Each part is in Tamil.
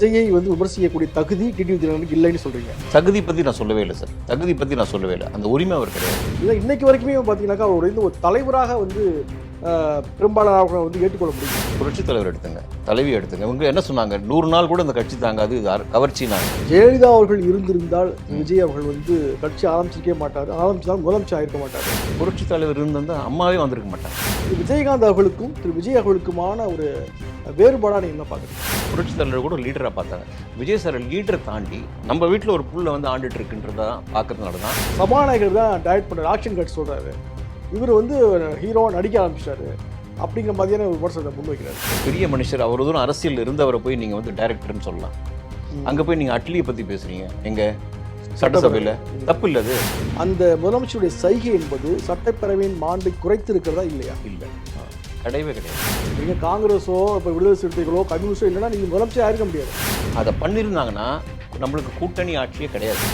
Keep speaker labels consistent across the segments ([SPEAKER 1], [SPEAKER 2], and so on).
[SPEAKER 1] விஜயை வந்து விமர்சிக்கக்கூடிய தகுதி டிடிவி தினகரனுக்கு இல்லைன்னு சொல்றீங்க.
[SPEAKER 2] தகுதி பற்றி நான் சொல்லவே இல்லை சார். தகுதி பற்றி நான் சொல்லவே இல்லை. அந்த உரிமை அவர் கிடையாது.
[SPEAKER 1] இல்லை இன்னைக்கு வரைக்குமே பார்த்தீங்கன்னாக்கா அவர் வந்து ஒரு தலைவராக வந்து பெரும்பாலானவர்கள் வந்து ஏற்றுக்கொள்ள முடியும்.
[SPEAKER 2] புரட்சித் தலைவர் எடுத்துங்க, தலைவி எடுத்துங்க. இவங்க என்ன சொன்னாங்க, 100 நாள் கூட இந்த கட்சி தாங்காது, இது கவர்ச்சினாங்க.
[SPEAKER 1] ஜெயலலிதா அவர்கள் இருந்திருந்தால் விஜய் அவர்கள் வந்து கட்சி ஆரம்பிச்சிருக்கவே மாட்டார், ஆரம்பிச்சாலும் முதலமைச்சர் ஆயிருக்க மாட்டார்.
[SPEAKER 2] புரட்சித் தலைவர் இருந்திருந்தால் அம்மாவே வந்திருக்க மாட்டாங்க.
[SPEAKER 1] விஜயகாந்த் அவர்களுக்கும் திரு விஜய் அவர்களுக்குமான ஒரு வேறுபாடாக நீங்கள் என்ன பார்க்குறீங்க?
[SPEAKER 2] புரட்சித் தலைவர் கூட லீடராக பார்த்தாங்க. விஜய் சார் லீடரை தாண்டி நம்ம வீட்டில் ஒரு புள்ள வந்து ஆண்டுட்டு இருக்குன்றதா பார்க்கறதுனால தான்
[SPEAKER 1] சபாநாயகர் தான் டைரக்ட் பண்ணுற ஆக்ஷன் கட் சொல்கிறாரு. இவர் வந்து ஹீரோவாக நடிக்க ஆரம்பிச்சிட்டாரு அப்படிங்கிற மாதிரியான ஒரு விமர்சனத்தை முன்வைக்கிறாரு.
[SPEAKER 2] பெரிய மனுஷர், அவர் தூரம் அரசியல் இருந்தவரை போய் நீங்கள் வந்து டைரக்டர்னு சொல்லலாம். அங்கே போய் நீங்கள் அட்லியை பற்றி பேசுகிறீங்க எங்க சட்டசபையில்? தப்பு இல்லை அது.
[SPEAKER 1] அந்த முதலமைச்சருடைய சைகை என்பது சட்டப்பேரவையின் மாண்பை குறைத்து இருக்கிறதா இல்லையா?
[SPEAKER 2] இல்லை, கிடையவே கிடையாது.
[SPEAKER 1] நீங்கள் காங்கிரஸோ இப்போ விடுதலை சிறுத்தைகளோ கம்யூனிஸ்டோ இல்லைன்னா நீங்கள் முதலமைச்சராக இருக்க முடியாது.
[SPEAKER 2] அதை பண்ணியிருந்தாங்கன்னா நம்மளுக்கு கூட்டணி ஆட்சியே கிடையாது.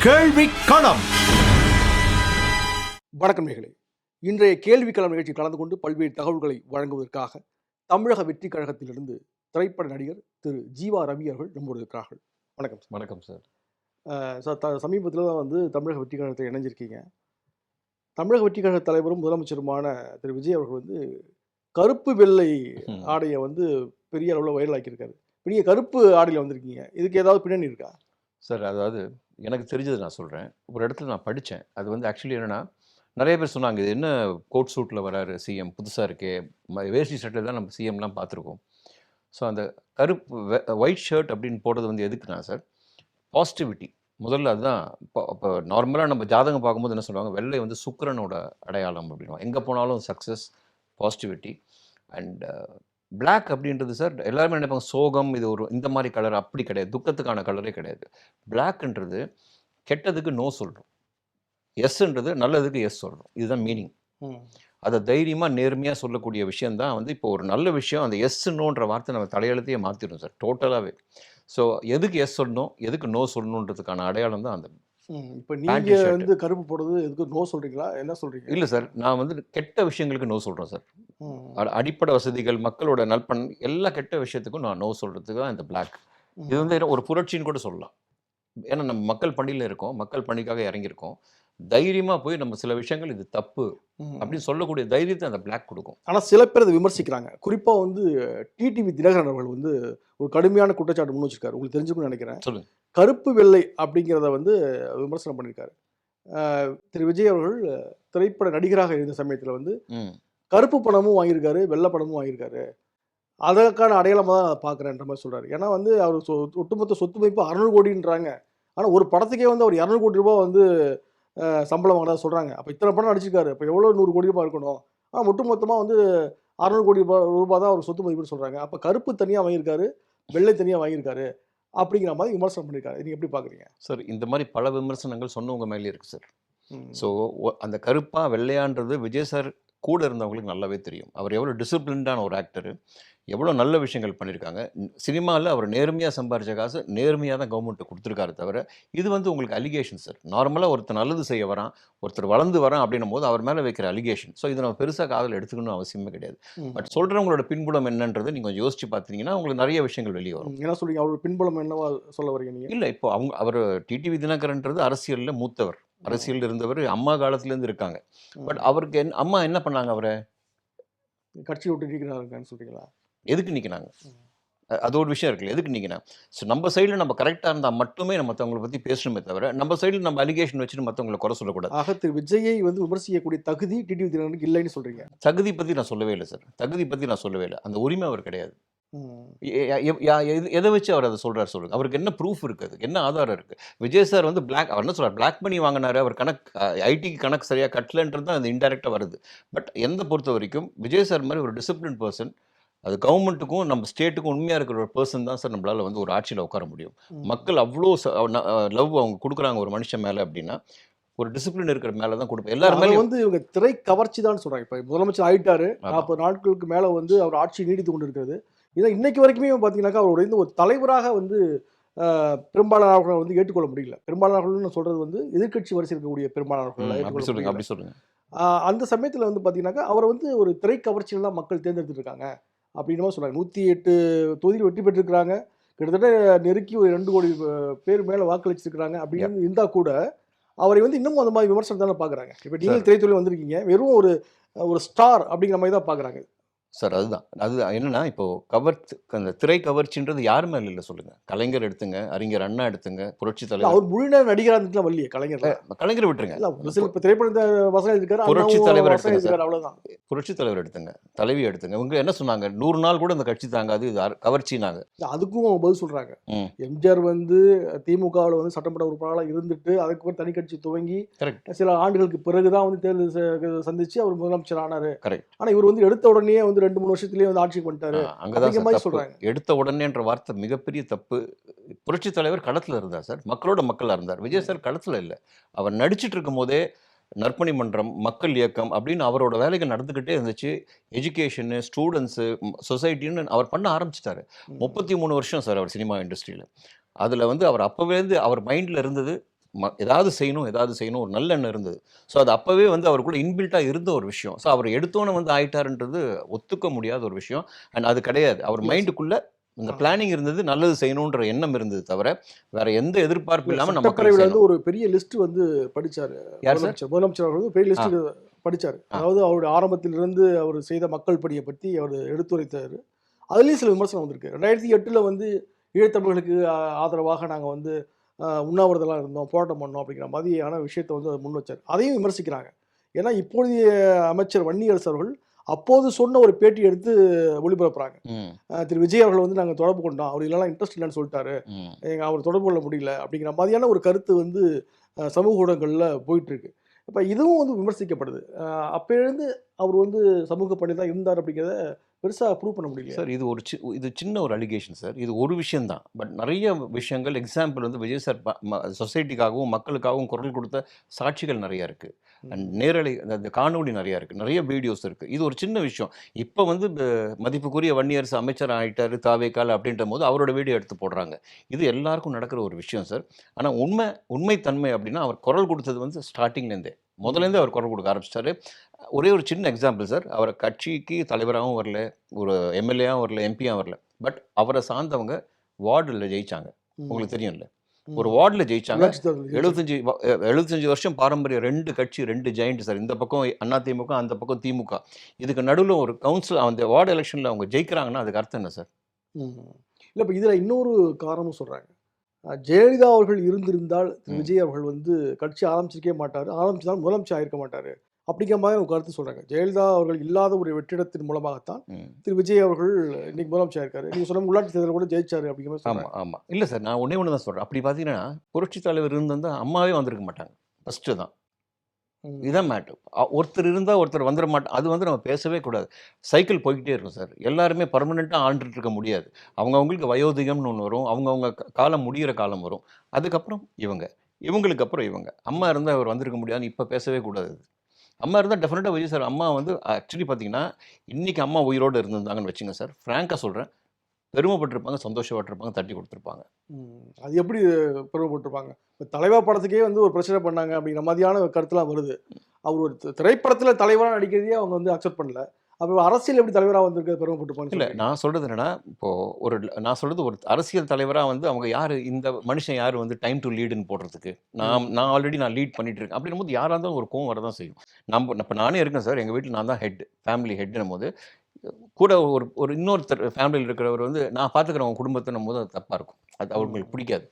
[SPEAKER 3] கேள்விக்களம்.
[SPEAKER 1] வணக்கம் நேயர்களே. இன்றைய கேள்விக்களம் நிகழ்ச்சி கலந்து கொண்டு பல்வேறு தகவல்களை வழங்குவதற்காக தமிழக வெற்றி கழகத்திலிருந்து திரைப்பட நடிகர் திரு ஜீவா ரவி அவர்கள் நம்மோடு இருக்கிறார்கள். வணக்கம் சார்.
[SPEAKER 2] வணக்கம் சார்.
[SPEAKER 1] சார் சமீபத்தில் தான் வந்து தமிழக வெற்றி கழகத்தில் இணைஞ்சிருக்கீங்க. தமிழக வெற்றி கழக தலைவரும் முதலமைச்சருமான திரு விஜய் அவர்கள் வந்து கருப்பு வெள்ளை ஆடையை வந்து பெரிய அளவில் வைரல் ஆக்கியிருக்காரு. நீங்கள் கருப்பு ஆடையில் வந்திருக்கீங்க, இதுக்கு ஏதாவது பின்னணி இருக்கா?
[SPEAKER 2] சார், அதாவது எனக்கு தெரிஞ்சது நான் சொல்கிறேன். ஒரு இடத்துல நான் படித்தேன். அது வந்து ஆக்சுவலி என்னென்னா, நிறைய பேர் சொன்னாங்க, இது என்ன கோட் சூட்டில் வராரு சிஎம், புதுசாக இருக்கே, வேஷ்டி ஷர்ட்டில் தான் நம்ம சிஎம்லாம் பார்த்துருக்கோம். ஸோ அந்த கருப்பு ஒயிட் ஷர்ட் அப்படின்னு போடுறது வந்து எதுக்குன்னா சார், பாசிட்டிவிட்டி. முதல்ல அதுதான். இப்போ நார்மலாக நம்ம ஜாதகம் பார்க்கும்போது என்ன சொல்லுவாங்க, வெள்ளை வந்து சுக்கிரனோட அடையாளம் அப்படின்வாங்க. எங்கே போனாலும் சக்ஸஸ், பாசிட்டிவிட்டி. அண்ட் பிளாக் அப்படின்றது சார் எல்லாருமே நினைப்பாங்க சோகம், இது ஒரு இந்த மாதிரி கலர். அப்படி கிடையாது, துக்கத்துக்கான கலரே கிடையாது. பிளாக்ன்றது கெட்டதுக்கு நோ சொல்கிறோம், எஸ்ன்றது நல்லதுக்கு எஸ் சொல்கிறோம். இதுதான் மீனிங். அதை தைரியமாக நேர்மையாக சொல்லக்கூடிய விஷயந்தான் வந்து இப்போ ஒரு நல்ல விஷயம். அந்த எஸ் நோன்ற வார்த்தை நம்ம தலையெழுத்தையே மாற்றிடும் சார், டோட்டலாகவே. ஸோ எதுக்கு எஸ் சொல்லணும், எதுக்கு நோ சொல்லணுன்றதுக்கான அடையாளம் தான் அந்த.
[SPEAKER 1] இப்போ நீங்கள் வந்து கருப்பு போடுறது எதுக்கு நோ சொல்கிறீங்களா, என்ன சொல்கிறீங்க?
[SPEAKER 2] இல்லை சார், நான் வந்து கெட்ட விஷயங்களுக்கு நோ சொல்கிறேன் சார். அடிப்படை வசதிகள், மக்களோட நல்பண், எல்லா கெட்ட விஷயத்துக்கும் நான் நோ சொல்கிறதுக்கு தான் இந்த பிளாக். இது வந்து ஒரு புரட்சின்னு கூட சொல்லலாம். ஏன்னா நம்ம மக்கள் பணியில் இருக்கோம், மக்கள் பணிக்காக இறங்கியிருக்கோம். தைரியமாக போய் நம்ம சில விஷயங்கள் இது தப்பு அப்படின்னு சொல்லக்கூடிய தைரியத்தை அந்த பிளாக் கொடுக்கும்.
[SPEAKER 1] ஆனால் சில பேர் அதை விமர்சிக்கிறாங்க. குறிப்பாக வந்து டிடிவி தினகரன் அவர்கள் வந்து ஒரு கடுமையான குற்றச்சாட்டு முன் வச்சிருக்காரு, உங்களுக்கு தெரிஞ்சுக்கணும்னு நினைக்கிறேன்.
[SPEAKER 2] சொல்லுங்கள்.
[SPEAKER 1] கருப்பு வெள்ளை அப்படிங்கிறத வந்து விமர்சனம் பண்ணியிருக்காரு. திரு விஜய் அவர்கள் திரைப்பட நடிகராக இருந்த சமயத்தில் வந்து கருப்பு பணமும் வாங்கியிருக்காரு, வெள்ளை பணமும் வாங்கியிருக்காரு. அதற்கான அடையாளமாக தான் பார்க்குறேன்ற மாதிரி சொல்கிறாரு. ஏன்னா வந்து அவர் ஒட்டுமொத்த சொத்து மதிப்பு 600 கோடின்றாங்க. ஆனால் ஒரு படத்துக்கே வந்து அவர் 200 கோடி ரூபாய் வந்து சம்பளம் வாங்கினதா சொல்கிறாங்க. அப்போ இத்தனை படம் நடிச்சிருக்காரு, அப்போ எவ்வளோ 100 கோடி ரூபாய் இருக்கணும். ஆனால் ஒட்டுமொத்தமாக வந்து 600 கோடி ரூபாய் தான் அவர் சொத்து மதிப்புன்னு சொல்கிறாங்க. அப்போ கருப்பு தனியாக வாங்கியிருக்காரு, வெள்ளை தனியாக வாங்கியிருக்காரு அப்படிங்கிற மாதிரி விமர்சனம் பண்ணியிருக்காரு. நீங்கள் எப்படி பார்க்குறீங்க
[SPEAKER 2] சார்? இந்த மாதிரி பல விமர்சனங்கள் சொன்னவங்க மேலே இருக்குது சார். ஸோ அந்த கருப்பா வெள்ளையான்றது விஜய் சார் கூட இருந்தவங்களுக்கு நல்லாவே தெரியும். அவர் எவ்வளோ டிசிப்ளின்டான ஒரு ஆக்டரு, எவ்வளோ நல்ல விஷயங்கள் பண்ணியிருக்காங்க. சினிமாவில் அவர் நேர்மையாக சம்பாரித்த காசு நேர்மையாக தான் கவர்மெண்ட்டு கொடுத்துருக்காரு தவிர, இது வந்து உங்களுக்கு அலிகேஷன் சார். நார்மலாக ஒருத்தர் நல்லது செய்ய வரான், ஒருத்தர் வளர்ந்து வரான் அப்படின்னும் போது அவர் மேலே வைக்கிற அலிகேஷன். ஸோ இதை நம்ம பெருசாக காதில் எடுத்துக்கணும் அவசியமே கிடையாது. பட் சொல்கிறவங்களோட பின்புலம் என்னன்றது நீங்கள் கொஞ்சம் யோசிச்சு பார்த்தீங்கன்னா உங்களுக்கு நிறைய விஷயங்கள் வெளியே வரும்.
[SPEAKER 1] என்ன சொல்றீங்க, அவரோட பின்புலம் என்னவா சொல்ல வரீங்க நீங்கள்?
[SPEAKER 2] இல்லை, இப்போ அவர் டிடிவி தினகரன்றது அரசியலில் மூத்தவர், அரசியல் இருந்தவர், அம்மா காலத்துலேருந்து இருக்காங்க. பட் அவருக்கு அம்மா என்ன பண்ணாங்க, அவரை
[SPEAKER 1] கட்சி விட்டு நீக்கிறாருன்னு சொல்றீங்களா?
[SPEAKER 2] எதுக்கு நிற்கினாங்க? அது ஒரு விஷயம் இருக்குல்ல, எதுக்கு நிற்கினாங்க? ஸோ நம்ம சைடில் நம்ம கரெக்டாக இருந்தால் மட்டுமே நம்ம மற்றவங்களை பற்றி பேசணுமே தவிர, நம்ம சைடில் நம்ம அலிகேஷன் வச்சுட்டு மற்றவங்களை குறை சொல்லக்கூடாது.
[SPEAKER 1] ஆக திரு விஜயை வந்து விமர்சிக்கக்கூடிய தகுதி டிடிவி தினகரனுக்கு இல்லைன்னு சொல்றீங்க?
[SPEAKER 2] தகுதி பற்றி நான் சொல்லவே இல்லை சார். தகுதி பற்றி நான் சொல்லவே இல்லை. அந்த உரிமை அவர் கிடையாது. எதை வச்சு அவர் அதை சொல்கிறார் சொல்லுங்க? அவருக்கு என்ன ப்ரூஃப் இருக்குது, என்ன ஆதாரம் இருக்குது? விஜய் சார் வந்து பிளாக், அவர் என்ன சொல்கிறார், பிளாக் பண்ணி வாங்கினாரு, அவர் கணக்கு ஐடிக்கு கணக்கு சரியாக கட்டலன்றது தான் அது இன்டெரக்டாக வருது. பட் எந்த பொறுத்த வரைக்கும் விஜய் சார் மாதிரி ஒரு டிசிப்ளின் பர்சன், அது கவர்மெண்ட்டுக்கும் நம்ம ஸ்டேட்டுக்கும் உண்மையாக இருக்கிற ஒரு பர்சன் தான் சார் நம்மளால் வந்து ஒரு ஆட்சியில் உட்கார முடியும். மக்கள் அவ்வளோ லவ் அவங்க கொடுக்குறாங்க ஒரு மனுஷன் மேலே அப்படின்னா, ஒரு டிசிப்ளின் இருக்கிற மேலே தான் கொடுப்பேன். எல்லாருமே
[SPEAKER 1] வந்து இவங்க திரை கவர்ச்சி தான் சொல்கிறாங்க. இப்போ முதலமைச்சர் ஆகிட்டாரு, 40 நாட்களுக்கு மேலே வந்து அவர் ஆட்சி நீடித்து கொண்டு இருக்கிறது. இதை இன்னைக்கு வரைக்குமே பார்த்தீங்கன்னாக்கா அவர் வந்து ஒரு தலைவராக வந்து பெரும்பாலானவர்களை வந்து ஏற்றுக்கொள்ள முடியல. பெரும்பாலானவர்கள்னு சொல்றது வந்து எதிர்க்கட்சி வரிசையில் இருக்கக்கூடிய பெரும்பாலானவர்களை
[SPEAKER 2] அப்படி
[SPEAKER 1] ஏற்றுக்கொள்ள
[SPEAKER 2] சொல்லுங்க,
[SPEAKER 1] முடியல.
[SPEAKER 2] அப்படி சொல்லுங்க.
[SPEAKER 1] அந்த சமயத்தில் வந்து பார்த்தீங்கன்னாக்கா, அவரை வந்து ஒரு திரை கவர்ச்சியில தான் மக்கள் தேர்ந்தெடுத்துட்டு இருக்காங்க அப்படின்னுமா சொல்றாங்க. 108 தொகுதியில் வெற்றி பெற்றிருக்கிறாங்க. கிட்டத்தட்ட நெருக்கி ஒரு 2 கோடி பேர் மேல வாக்களிச்சிருக்கிறாங்க
[SPEAKER 2] யப்.
[SPEAKER 1] அப்படின்னு இருந்தா கூட, அவரை வந்து இன்னமும் அந்த மாதிரி விமர்சனம் தானே பார்க்குறாங்க. இப்ப
[SPEAKER 2] சார்
[SPEAKER 1] நீங்களும் திரைத்துறையில வந்திருக்கீங்க. வெறும் ஒரு ஒரு ஸ்டார் அப்படிங்கிற மாரி தான் பார்க்குறாங்க.
[SPEAKER 2] சார் அதுதான். அதுதான் என்னன்னா, இப்போ அந்த திரை கவர்ச்சின்றது யார் மேல இல்ல சொல்லுங்க. கலைஞர் எடுத்துங்க, அறிஞர் அண்ணா எடுத்துங்க, புரட்சித்
[SPEAKER 1] இல்ல
[SPEAKER 2] தலைவர்
[SPEAKER 1] அவர் முழு நேர நடிகரா இருந்துட்டுலாம் வரலையே கலைஞர்லாம்.
[SPEAKER 2] கலைஞர விட்டுருங்க.
[SPEAKER 1] இல்ல ஒரு சில இப்ப திரைப்படத்த வசனம் எழுதியிருக்காரு.
[SPEAKER 2] புரட்சித்
[SPEAKER 1] அண்ணாவும்
[SPEAKER 2] தலைவர்
[SPEAKER 1] வசனம்
[SPEAKER 2] எடுத்துங்க சார்.
[SPEAKER 1] எழுதியிருக்காரு அவ்வளவுதான்.
[SPEAKER 2] புரட்சித் தலைவர் எடுத்துங்க. தலைவி எடுத்துங்க. இவங்க என்ன சொன்னாங்க? 100 நாள் கூட இந்த கட்சி தாங்காது. இது கவர்ச்சினாங்க.
[SPEAKER 1] அதுக்கும் அவங்க பதில் சொல்றாங்க.
[SPEAKER 2] ம்.
[SPEAKER 1] எம்ஜிஆர் வந்து திமுகவுல வந்து சட்டமன்ற உறுப்பினரா இருந்துட்டு, அதுக்கப்புறம் தனி கட்சி துவங்கி,
[SPEAKER 2] கரெக்ட்,
[SPEAKER 1] சில ஆண்டுகளுக்கு பிறகு தான் வந்து தேர்தல் சந்திச்சு அவர் முதலமைச்சர் ஆனாரு.
[SPEAKER 2] கரெக்ட்.
[SPEAKER 1] ஆனா இவர் வந்து எடுத்த உடனேயே வந்து 2, 3 வருஷத்திலேயே வந்து ஆட்சிக்கு வந்துட்டாரு.
[SPEAKER 2] அங்க தான்
[SPEAKER 1] அப்படிங்கிற
[SPEAKER 2] சார்
[SPEAKER 1] மாரி
[SPEAKER 2] தப்பு.
[SPEAKER 1] சொல்றாங்க.
[SPEAKER 2] எடுத்த உடனேன்ற வார்த்தை மிகப்பெரிய தப்பு. புரட்சித் தலைவர் களத்துல இருந்தார் சார். மக்களோட மக்களா இருந்தார். விஜய் சார் களத்துல இல்ல. அவர் நடிச்சிட்டு இருக்கும்போதே நற்பணி மன்றம், மக்கள் இயக்கம் அப்படின்னு அவரோட வேலைகள் நடந்துக்கிட்டே இருந்துச்சு. எஜுகேஷனு, ஸ்டூடண்ட்ஸு, சொசைட்டின்னு அவர் பண்ண ஆரம்பிச்சுட்டாரு.
[SPEAKER 1] ம்.
[SPEAKER 2] 33 வருஷம் சார் அவர் சினிமா இண்டஸ்ட்ரியில. அதுல வந்து அவர் அப்பவேருந்து அவர் மைண்ட்ல இருந்தது, ஏதாவது செய்யணும், ஏதாவது செய்யணும் ஒரு நல்ல எண்ணம் இருந்தது. ஸோ அது அப்பவே வந்து அவருக்குள்ள இன்பில்ட்டா இருந்த ஒரு விஷயம். ஸோ அவர் எடுத்தோனே வந்து ஆயிட்டாருன்றது ஒத்துக்க முடியாத ஒரு விஷயம். அண்ட் அது கிடையாது. அவர்
[SPEAKER 1] இல்ல
[SPEAKER 2] மைண்டுக்குள்ள இந்த
[SPEAKER 1] ஆ.
[SPEAKER 2] பிளானிங் இருந்தது, நல்லது செய்யணுன்ற எண்ணம் இருந்தது தவிர, வேற எந்த எதிர்பார்ப்பும்
[SPEAKER 1] இல்ல
[SPEAKER 2] இல்லாம நம்ம மக்களுக்கு
[SPEAKER 1] சட்டப்பேரவையில வந்து
[SPEAKER 2] செய்யணும்.
[SPEAKER 1] ஒரு பெரிய லிஸ்ட் வந்து படிச்சாரு.
[SPEAKER 2] யார் சார்?
[SPEAKER 1] முதலமைச்சர் அவர்கள் வந்து பெரிய
[SPEAKER 2] ஆ,
[SPEAKER 1] லிஸ்ட் படிச்சாரு.
[SPEAKER 2] ஆ.
[SPEAKER 1] அதாவது அவருடைய ஆரம்பத்திலிருந்து அவர் செய்த மக்கள் பணிய பத்தி அவர் எடுத்துரைத்தாரு. அதுலயும் சில விமர்சனம் வந்திருக்கு. 2008ல வந்து ஈழத்தமிழர்களுக்கு ஆதரவாக நாங்க வந்து உண்ணாவிரதம்லாம் இருந்தோம், போராட்டம் பண்ணோம் அப்படிங்கிற மாதிரியான விஷயத்த வந்து அவர் முன் வச்சார். அதையும் விமர்சிக்கிறாங்க. ஏன்னா இப்பொழுதைய அமைச்சர் வன்னியரசு அவர்கள் அப்போது சொன்ன ஒரு பேட்டி எடுத்து ஒளிபரப்புறாங்க.
[SPEAKER 2] ம்,
[SPEAKER 1] திரு விஜய் அவர்கள் வந்து நாங்க தொடர்பு கொண்டோம். அவர் இல்லலாம் இன்ட்ரெஸ்ட் இல்லன்னு சொல்லிட்டாரு.
[SPEAKER 2] ம்.
[SPEAKER 1] அவர் தொடர்பு கொள்ள முடியல அப்படிங்கிற மாதிரியான ஒரு கருத்து வந்து சமூக ஊடகங்கள்ல போயிட்டு இருக்கு. இப்ப இதுவும் வந்து விமர்சிக்கப்படுது. அப்பயிருந்து அவர் வந்து சமூக பணி தான் இருந்தார் அப்படிங்கிறத பெருசா ப்ரூவ் பண்ண முடியலையா?
[SPEAKER 2] சார் இது சின்ன ஒரு அலிகேஷன் சார். இது ஒரு விஷயம் தான். பட் நெறைய விஷயங்கள் எக்ஸாம்பிள் வந்து விஜய் சார் சொசைட்டிக்காகவும், மக்களுக்காகவும் குரல் கொடுத்த சாட்சிகள் நெறைய இருக்கு. அண்ட்
[SPEAKER 1] ம்.
[SPEAKER 2] நேரலை அந்த காணொளி நெறைய இருக்கு. நெறைய வீடியோஸ் இருக்கு. இது ஒரு சின்ன விஷயம். இப்ப வந்து மதிப்புக்குரிய வன்னியரசு அமைச்சர் ஆயிட்டாரு தாவேக்கால அப்படின்றபோது அவரோட வீடியோ எடுத்து போடுறாங்க. இது எல்லாருக்கும் நடக்கிற ஒரு விஷயம் சார். ஆனா உண்மை தன்மை அப்படின்னா அவர் குரல் கொடுத்தது வந்து ஸ்டார்ட்டிங்லேருந்தே. முதல்லேருந்தே அவர் குரல் கொடுக்க ஆரம்பிச்சிட்டாரு. ஒரே ஒரு சின்ன எக்ஸாம்பிள் சார். அவர் கட்சிக்கு தலைவராகவும் வரல, ஒரு எம்எல்ஏவும் வரல, எம்பியும் வரல. பட் அவர சார்ந்தவங்க வார்டுல ஜெயிச்சாங்க.
[SPEAKER 1] ம்.
[SPEAKER 2] உங்களுக்கு தெரியும்ல. ஒரு
[SPEAKER 1] ம்.
[SPEAKER 2] வார்டுல ஜெயிச்சாங்க.
[SPEAKER 1] உள்ளாட்சி தேர்தல் ஜெயிச்சாங்க.
[SPEAKER 2] 75 வருஷம் பாரம்பரியம் 2 கட்சி 2 ஜெயண்ட் சார். இந்த பக்கம் அதிமுக, அந்த பக்கம் திமுக. இதுக்கு நடுவுல ஒரு கவுன்சில் அந்த வார்டு எலெக்ஷன்ல அவங்க ஜெயிக்கிறாங்கன்னா அதுக்கு அர்த்தம் என்ன சார்?
[SPEAKER 1] ம். இல்ல இப்ப இதுல இன்னொரு காரணமும் சொல்றாங்க. ஜெயலலிதா அவர்கள் இருந்திருந்தால் திரு
[SPEAKER 2] ம்,
[SPEAKER 1] விஜய் அவர்கள் வந்து கட்சி ஆரம்பிச்சிருக்கவே மாட்டாரு. ஆரம்பிச்சிருந்தாலும் முதலமைச்சர் ஆயிருக்க மாட்டாரு. அப்படிங்கிற மாதிரி ஒரு கருத்து சொல்றாங்க. ஜெயலலிதா அவர்கள் இல்லாத ஒரு வெற்றிடத்தின் மூலமாகத்தான்
[SPEAKER 2] ம்.
[SPEAKER 1] திரு விஜய் அவர்கள் இன்னைக்கு முதலமைச்சர் ஆயிருக்காரு. நீங்க சொன்ன உள்ளாட்சி தேர்தல் கூட ஜெயிச்சாரு அப்படிங்கிற மாதிரி
[SPEAKER 2] ஆமா,
[SPEAKER 1] சொல்றாங்க.
[SPEAKER 2] ஆமா. இல்ல சார் நான் ஒண்ணே ஒண்ணு தான் சொல்றேன். அப்படி பார்த்தீங்கன்னா, புரட்சி தலைவர் இருந்திருந்தா அம்மாவே வந்திருக்க மாட்டாங்க. ஃபர்ஸ்ட்டு தான்.
[SPEAKER 1] ம்.
[SPEAKER 2] இதான் மேட்டர். ஒருத்தர் இருந்தா ஒருத்தர் வந்துர அது வந்து நம்ம பேசவே கூடாது. சைக்கிள் போய்க்கிட்டே இருக்கும் சார். எல்லாருமே பெர்மனன்ட்டா ஆண்டுட்டு இருக்க முடியாது. அவங்கவங்களுக்கு வயோதிகம்னு ஒண்ணு வரும். அவங்கவங்க காலம் முடியிற காலம் வரும். அதுக்கப்புறம் இவங்க. இவங்களுக்கு அப்புறம் இவங்க. அம்மா இருந்தா இவர் வந்திருக்க முடியாதுன்னு இப்ப பேசவே கூடாது. அம்மா இருந்தா டெஃபினட்டா விஜய் சார் அம்மா வந்து ஆக்சுவலி பார்த்தீங்கன்னா, இன்னைக்கு அம்மா உயிரோட இருந்திருந்தாங்கன்னு வச்சுங்க சார். ஃப்ராங்க்கா சொல்றேன். பெருமைப்பட்டிருப்பாங்க, சந்தோஷப்பட்டிருப்பாங்க, தட்டி குடுத்துருப்பாங்க.
[SPEAKER 1] ம். அது எப்படி பெருமைப்பட்டிருப்பாங்க? இப்ப தலைவா படத்துக்கே வந்து ஒரு பிரச்சனை பண்ணாங்க அப்படிங்கிற மாதிரியான ஒரு கருத்துலாம் வருது. அவர் ஒரு திரைப்படத்துல தலைவரா நடிக்கிறதையே அவங்க வந்து அக்செப்ட் பண்ணல. அப்ப அரசியல் எப்படி தலைவரா வந்திருக்க பெருமைப்பட்டுப்பான்னு
[SPEAKER 2] இல்ல
[SPEAKER 1] சொல்றீங்க?
[SPEAKER 2] நான் சொல்றது என்னன்னா, இப்போ நான் சொல்றது ஒரு அரசியல் தலைவரா வந்து அவங்க யாரு இந்த மனுஷன் யாரு வந்து டைம் டூ லீடுன்னு போடுறதுக்கு. நான்
[SPEAKER 1] ம்.
[SPEAKER 2] நான் ஆல்ரெடி லீட் பண்ணிட்டு இருக்கேன். அப்படின்னும்போது யாரா இருந்தாலும் ஒரு கோவம் வரதான் செய்யும். இப்ப நானே இருக்கேன் சார். எங்க வீட்ல நான் தான் ஹெட். ஃபேமிலி ஹெட்ன்னும்போது கூட ஒரு ஒரு இன்னொருத்தர் ஃபேமிலியில இருக்கிறவர் வந்து, நான் பார்த்துக்கிறேன் உன் குடும்பத்தன்னும்போது அது தப்பா இருக்கும். அது அவங்களுக்கு
[SPEAKER 1] ம்.
[SPEAKER 2] பிடிக்காது.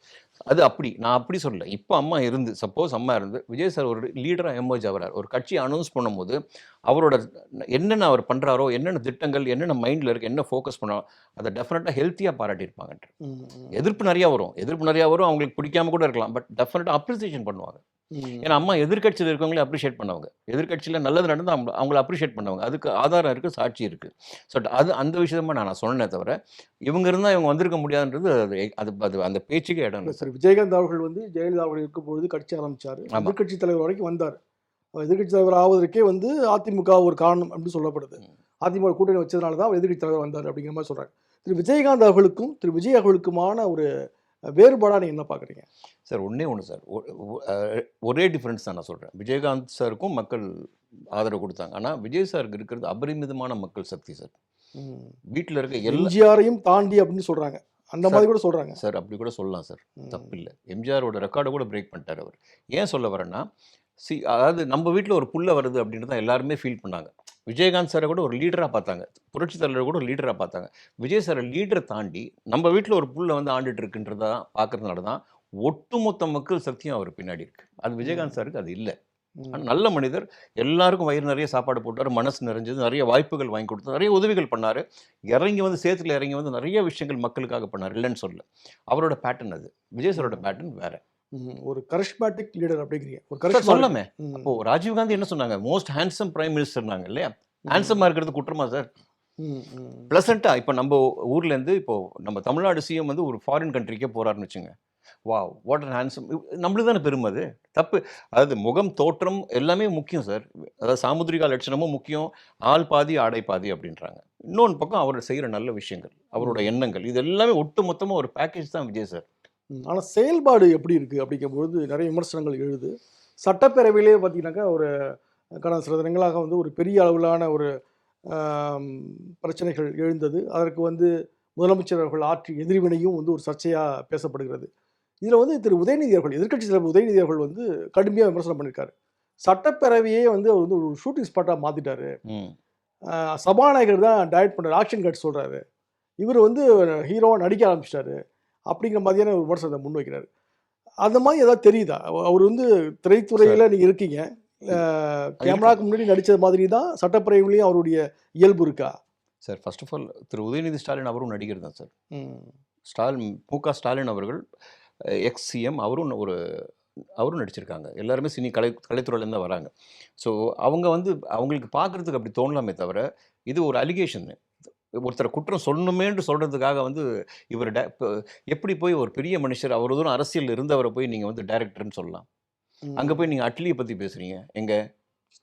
[SPEAKER 2] அது அப்படி. நான் அப்படி சொல்லல. இப்ப அம்மா இருந்து சப்போஸ் அம்மா இருந்து விஜய் சார் ஒரு லீடரா எமர்ஜ் ஆகுறாரு. ஒரு கட்சிய அனவுன்ஸ் பண்ணும்போது, அவரோட என்னென்ன அவர் பண்றாரோ, என்னென்ன திட்டங்கள், என்னென்ன மைண்ட்ல இருக்கு, என்ன ஃபோக்கஸ் பண்ணாரோ, அத டெஃபினட்டா ஹெல்த்தியா பாராட்டியிருப்பாங்கன்ட்டு.
[SPEAKER 1] ம். ம்.
[SPEAKER 2] எதிர்ப்பு நெறையா வரும். எதிர்ப்பு நெறையா வரும். அவங்களுக்கு பிடிக்காம கூட இருக்கலாம். பட் டெஃபினட்டா அப்ரிசியேஷன் பண்ணுவாங்க.
[SPEAKER 1] ம்.
[SPEAKER 2] ஏன்னா, அம்மா எதிர்க்கட்சியில இருக்கவங்கள அப்ரிஷியேட் பண்ணவங்க. எதிர்க்கட்சியில நல்லது நடந்தா அவங்கள அப்ரிஷியேட் பண்ணவங்க. அதுக்கு ஆதாரம் இருக்கு, சாட்சி இருக்கு. ஸோ அது அந்த விஷயமா நான் சொன்னேனே தவிர, இவங்க இருந்தா இவங்க வந்திருக்க முடியாதுன்றது அது அது அது அந்த பேச்சுக்கே இடம்
[SPEAKER 1] இல்ல
[SPEAKER 2] இல்ல
[SPEAKER 1] சரி.
[SPEAKER 2] சார்.
[SPEAKER 1] விஜயகாந்த் அவர்கள் வந்து ஜெயலலிதா அவர்கள் இருக்கும்பொழுது கட்சி ஆரம்பிச்சாரு.
[SPEAKER 2] ஆமா.
[SPEAKER 1] எதிர்க்கட்சி தலைவர் வரைக்கும் வந்தாரு. அவர் எதிர்க்கட்சி தலைவர் ஆவதற்கே வந்து அதிமுக ஒரு காரணம் அப்படின்னு சொல்லப்படுது.
[SPEAKER 2] ம்.
[SPEAKER 1] அதிமுக கூட்டணி வச்சதுனால தான் அவர் எதிர்க்கட்சி தலைவர் வந்தாரு அப்படிங்கிற மாதிரி சொல்றாங்க. திரு விஜயகாந்த் அவர்களுக்கும், திரு விஜய் அவர்களுக்குமான ஒரு வேறுபாடாக நீங்கள் என்ன பார்க்குறீங்க?
[SPEAKER 2] சார் ஒண்ணே ஒன்று சார். ஒரே டிஃபரன்ஸ் தான் நான் சொல்றேன். விஜயகாந்த் சாருக்கும் மக்கள் ஆதரவு குடுத்தாங்க. ஆனா, விஜய் சாருக்கு இருக்கிறது அபரிமிதமான மக்கள் சக்தி சார்.
[SPEAKER 1] ம்.
[SPEAKER 2] வீட்ல இருக்க எல்லா
[SPEAKER 1] எம்ஜிஆரையும் தாண்டி அப்படின்னு சொல்கிறாங்க, அந்த மாதிரி
[SPEAKER 2] சார்
[SPEAKER 1] கூட சொல்கிறாங்க.
[SPEAKER 2] சார் அப்படி கூட சொல்லலாம் சார்.
[SPEAKER 1] ம்.
[SPEAKER 2] தப்பில்ல. எம்ஜிஆரோட ரெக்கார்ட கூட பிரேக் பண்ணிட்டாரு அவரு. ஏன் சொல்ல வரேன்னா, அதாவது நம்ம வீட்ல ஒரு புள்ள வருது அப்படின்னு தான் எல்லாருமே ஃபீல் பண்ணாங்க. விஜயகாந்த் சார கூட ஒரு லீடரா பார்த்தாங்க. புரட்சி தலைவர கூட ஒரு லீடரா பார்த்தாங்க. விஜய் சார லீடர தாண்டி நம்ம வீட்ல ஒரு புள்ள வந்து ஆண்டுட்டு இருக்குன்றத பார்க்கறதுனால தான் ஒட்டுமொத்த மக்கள் சக்தியும் அவர் பின்னாடி இருக்கு. அது விஜயகாந்த்
[SPEAKER 1] ம்.
[SPEAKER 2] சாருக்கு அது இல்ல. ஆனா
[SPEAKER 1] ம்.
[SPEAKER 2] நல்ல மனிதர். எல்லாருக்கும் வயிறு நிறைய சாப்பாடு போட்டாரு. மனசு நிறைஞ்சது. நிறைய வாய்ப்புகள் வாங்கி கொடுத்தாரு. நிறைய உதவிகள் பண்ணாரு. இறங்கி வந்து சேத்துல இறங்கி வந்து நிறைய விஷயங்கள் மக்களுக்காக பண்ணாரு. இல்லன்னு சொல்லல. அவரோட பேட்டர்ன் அது. விஜய் சாரோட
[SPEAKER 1] ம்.
[SPEAKER 2] பேட்டர்ன் வேற.
[SPEAKER 1] ஒரு கரிஷ்மேட்டிக் லீடர் அப்படிங்கிறீங்க. ஒரு
[SPEAKER 2] சார்
[SPEAKER 1] கரிஷ்மா இருக்கு.
[SPEAKER 2] சொல்லாமே.
[SPEAKER 1] ம்.
[SPEAKER 2] அப்போ ராஜீவ் காந்தி என்ன சொன்னாங்க? மோஸ்ட் ஹேண்ட்சம் பிரைம் மினிஸ்டர்னாங்க இல்லையா?
[SPEAKER 1] ம்.
[SPEAKER 2] ஹேண்ட்சமா இருக்கிறது குற்றமா சார்?
[SPEAKER 1] ம். ம்.
[SPEAKER 2] பிளசன்ட்டா இப்போ நம்ம ஊர்லேருந்து இப்போ நம்ம தமிழ்நாடு சிஎம் வந்து ஒரு ஃபாரின் கண்ட்ரிக்கே போறாருன்னு வச்சுங்க. வாவ்! வாட் அன் ஹேண்ட்சம் நம்மளுக்கு தானே பெருமை அது. தப்பு. அதாவது முகம், தோற்றம் எல்லாமே முக்கியம் சார். அதாவது சாமுத்திரிகா லட்சணமும் முக்கியம். ஆள் பாதி, ஆடை பாதி அப்படின்றாங்க. இன்னொன்னு பக்கம் அவர் செய்ற நல்ல விஷயங்கள், அவரோட
[SPEAKER 1] ம்.
[SPEAKER 2] எண்ணங்கள் இது எல்லாமே ஒட்டு மொத்தமா ஒரு பேக்கேஜ் தான் விஜய் சார்.
[SPEAKER 1] ஆனா செயல்பாடு எப்படி இருக்கு அப்படிங்கும்பொழுது நிறைய விமர்சனங்கள் எழுது. சட்டப்பேரவையிலே பார்த்தீங்கன்னாக்கா, ஒரு கடந்த சில தினங்களாக வந்து ஒரு பெரிய அளவிலான ஒரு ஆம், பிரச்சனைகள் எழுந்தது. அதற்கு வந்து முதலமைச்சர் அவர்கள் ஆற்றிய எதிர்வினையும் வந்து ஒரு சர்ச்சையா பேசப்படுகிறது. இதுல வந்து திரு உதயநிதி அவர்கள், எதிர்க்கட்சி தலைவர் உதயநிதி அவர்கள் வந்து கடுமையா விமர்சனம் பண்ணியிருக்காரு. சட்டப்பேரவையே வந்து அவர் வந்து ஒரு ஷூட்டிங் ஸ்பாட்டா மாத்திட்டாரு.
[SPEAKER 2] ம்.
[SPEAKER 1] சபாநாயகர் தான் டைரக்ட் பண்றாரு, ஆக்ஷன் கட் சொல்றாரு. இவர் வந்து ஹீரோவா நடிக்க ஆரம்பிச்சிட்டாரு. அப்படிங்கிற மாதிரியான ஒரு விமர்சனத்தை முன்வைக்கிறாரு. அந்த மாதிரி ஏதாவது தெரியுதா? அவர் வந்து
[SPEAKER 2] சார்
[SPEAKER 1] திரைத்துறையில நீங்க இருக்கீங்க. அ
[SPEAKER 2] இருக்கு.
[SPEAKER 1] கேமராக்கு முன்னாடி நடிச்சது மாதிரி தான் சட்டப்பேரவையிலயும் அவருடைய இயல்பு இருக்கா?
[SPEAKER 2] Sir first of all Thiru Udhayanidhi Stalin அவரும் நடிகர் தான் சார்.
[SPEAKER 1] ம்.
[SPEAKER 2] மு.க. ஸ்டாலின் அவர்கள் எக்ஸ் சிஎம் அவரும் நடிச்சிருக்காங்க. எல்லாருமே கலைத்துறையிலேருந்து தான் வராங்க. ஸோ அவங்க வந்து அவங்களுக்கு பார்க்குறதுக்கு அப்படி தோணலாமே தவிர, இது ஒரு அலிகேஷன். ஒருத்தர குற்றம் சொல்லணுமேன்று சொல்றதுக்காக வந்து இவர் எப்படி போய் ஒரு பெரிய மனுஷர் அவ்வளோ தூரம் அரசியல் இருந்தவரை போய் நீங்க வந்து டைரக்டர்ன்னு சொல்லலாம். அங்க
[SPEAKER 1] ம்.
[SPEAKER 2] போய் நீங்க அட்லிய பத்தி பேசுறீங்க. எங்க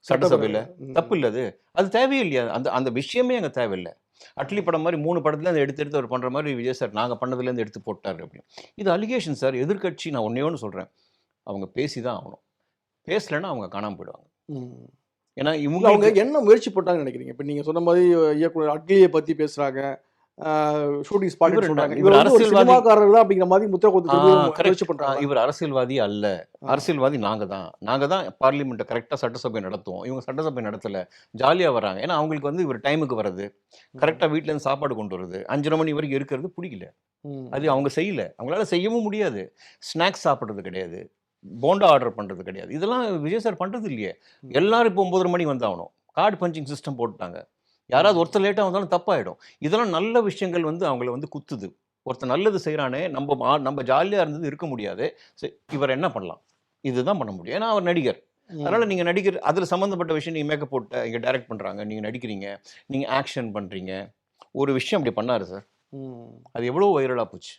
[SPEAKER 2] சட்டசபையில.
[SPEAKER 1] சட்டப்பேரவையில.
[SPEAKER 2] தப்பு இல்ல அது. அது தேவையே இல்லையா? அந்த அந்த விஷயமே அங்க தேவையில்ல. அட்லி
[SPEAKER 1] ம்.
[SPEAKER 2] படம் மாரி 3 படத்துலேருந்து எடுத்து அவர் பண்ற மாரி விஜய் சார் நாங்க பண்ணதுலேருந்து எடுத்து போட்டாரு அப்படின்னு. இது அலிகேஷன் சார். எதிர்க்கட்சி நான் ஒண்ணே ஒண்ணு சொல்றேன். அவங்க பேசி தான் ஆகணும். பேசலன்னா அவங்க காணாம போயிடுவாங்க.
[SPEAKER 1] ம்.
[SPEAKER 2] ஏன்னா
[SPEAKER 1] இல்ல அவங்க
[SPEAKER 2] இவங்களுக்கு
[SPEAKER 1] என்ன முயற்சி போட்டாங்கன்னு நினைக்கிறீங்க? இப்ப நீங்க சொன்ன மாதிரி இயக்குனர் அட்லிய பத்தி பேசுறாங்க. ஷூட்டிங் ஸ்பாட்ன்னு
[SPEAKER 2] இவர் என்ன
[SPEAKER 1] சொல்றாங்க. இவர்
[SPEAKER 2] இவர்
[SPEAKER 1] வந்து ஒரு
[SPEAKER 2] அரசியல்வாதி.
[SPEAKER 1] சினிமாக்காரர் தான் அப்படிங்கிற மாதிரி முத்திரை குத்த
[SPEAKER 2] கரெக்ட்.
[SPEAKER 1] முயற்சி பண்றாங்களா?
[SPEAKER 2] இவர் அரசியல்வாதி அல்ல.
[SPEAKER 1] ஆ.
[SPEAKER 2] அரசியல்வாதி நாங்க தான். நாங்க தான் பார்லிமெண்ட்ட கரெக்ட்டா சட்டசபை நடத்துவோம். இவங்க சட்டசபை நடத்தல. ஜாலியா வராங்க. ஏன்னா அவங்களுக்கு வந்து இவர் டைமுக்கு வர்றது,
[SPEAKER 1] ம்.
[SPEAKER 2] கரெக்ட்டா வீட்லேருந்து சாப்பாடு கொண்டு வரது, 5:30 மணி வரைக்கும் இருக்கிறது புடிக்கல. அது
[SPEAKER 1] ம்.
[SPEAKER 2] அவங்க செய்யல. அவங்களால செய்யவும் முடியாது. ஸ்நாக்ஸ் சாப்பிடுறது கிடையாது. போண்டா ஆர்டர் பண்றது கிடையாது. இதெல்லாம் விஜய் சார் பண்றது இல்லையே.
[SPEAKER 1] ம்.
[SPEAKER 2] எல்லாரும் இப்போ 9:30 மணி வந்தாகணும். கார்டு பஞ்சிங் சிஸ்டம் போட்டுட்டாங்க. யாராவது
[SPEAKER 1] ம்.
[SPEAKER 2] ஒருத்தர் லேட்டா வந்தாலும் தப்பாயிடும். இதெல்லாம் நல்ல விஷயங்கள் வந்து அவங்கள வந்து குத்துது. ஒருத்தர் நல்லது செய்றானே, நம்ம ஜாலியா இருந்தது இருக்க முடியாது. இவர் என்ன பண்ணலாம்? இதுதான் பண்ண முடியும். ஏன்னா அவர் நடிகர். அதனால
[SPEAKER 1] ம்.
[SPEAKER 2] நீங்க நடிகர் அதுல சம்மந்தப்பட்ட விஷயம் நீங்க மேக்கப் போட்டு இங்க டைரக்ட் பண்றாங்க. நீங்க நடிக்கிறீங்க. நீங்க ஆக்ஷன் பண்றீங்க. ஒரு விஷயம் அப்படி பண்ணாரு சார்.
[SPEAKER 1] ம்.
[SPEAKER 2] அது எவ்வளோ வைரலா போச்சு.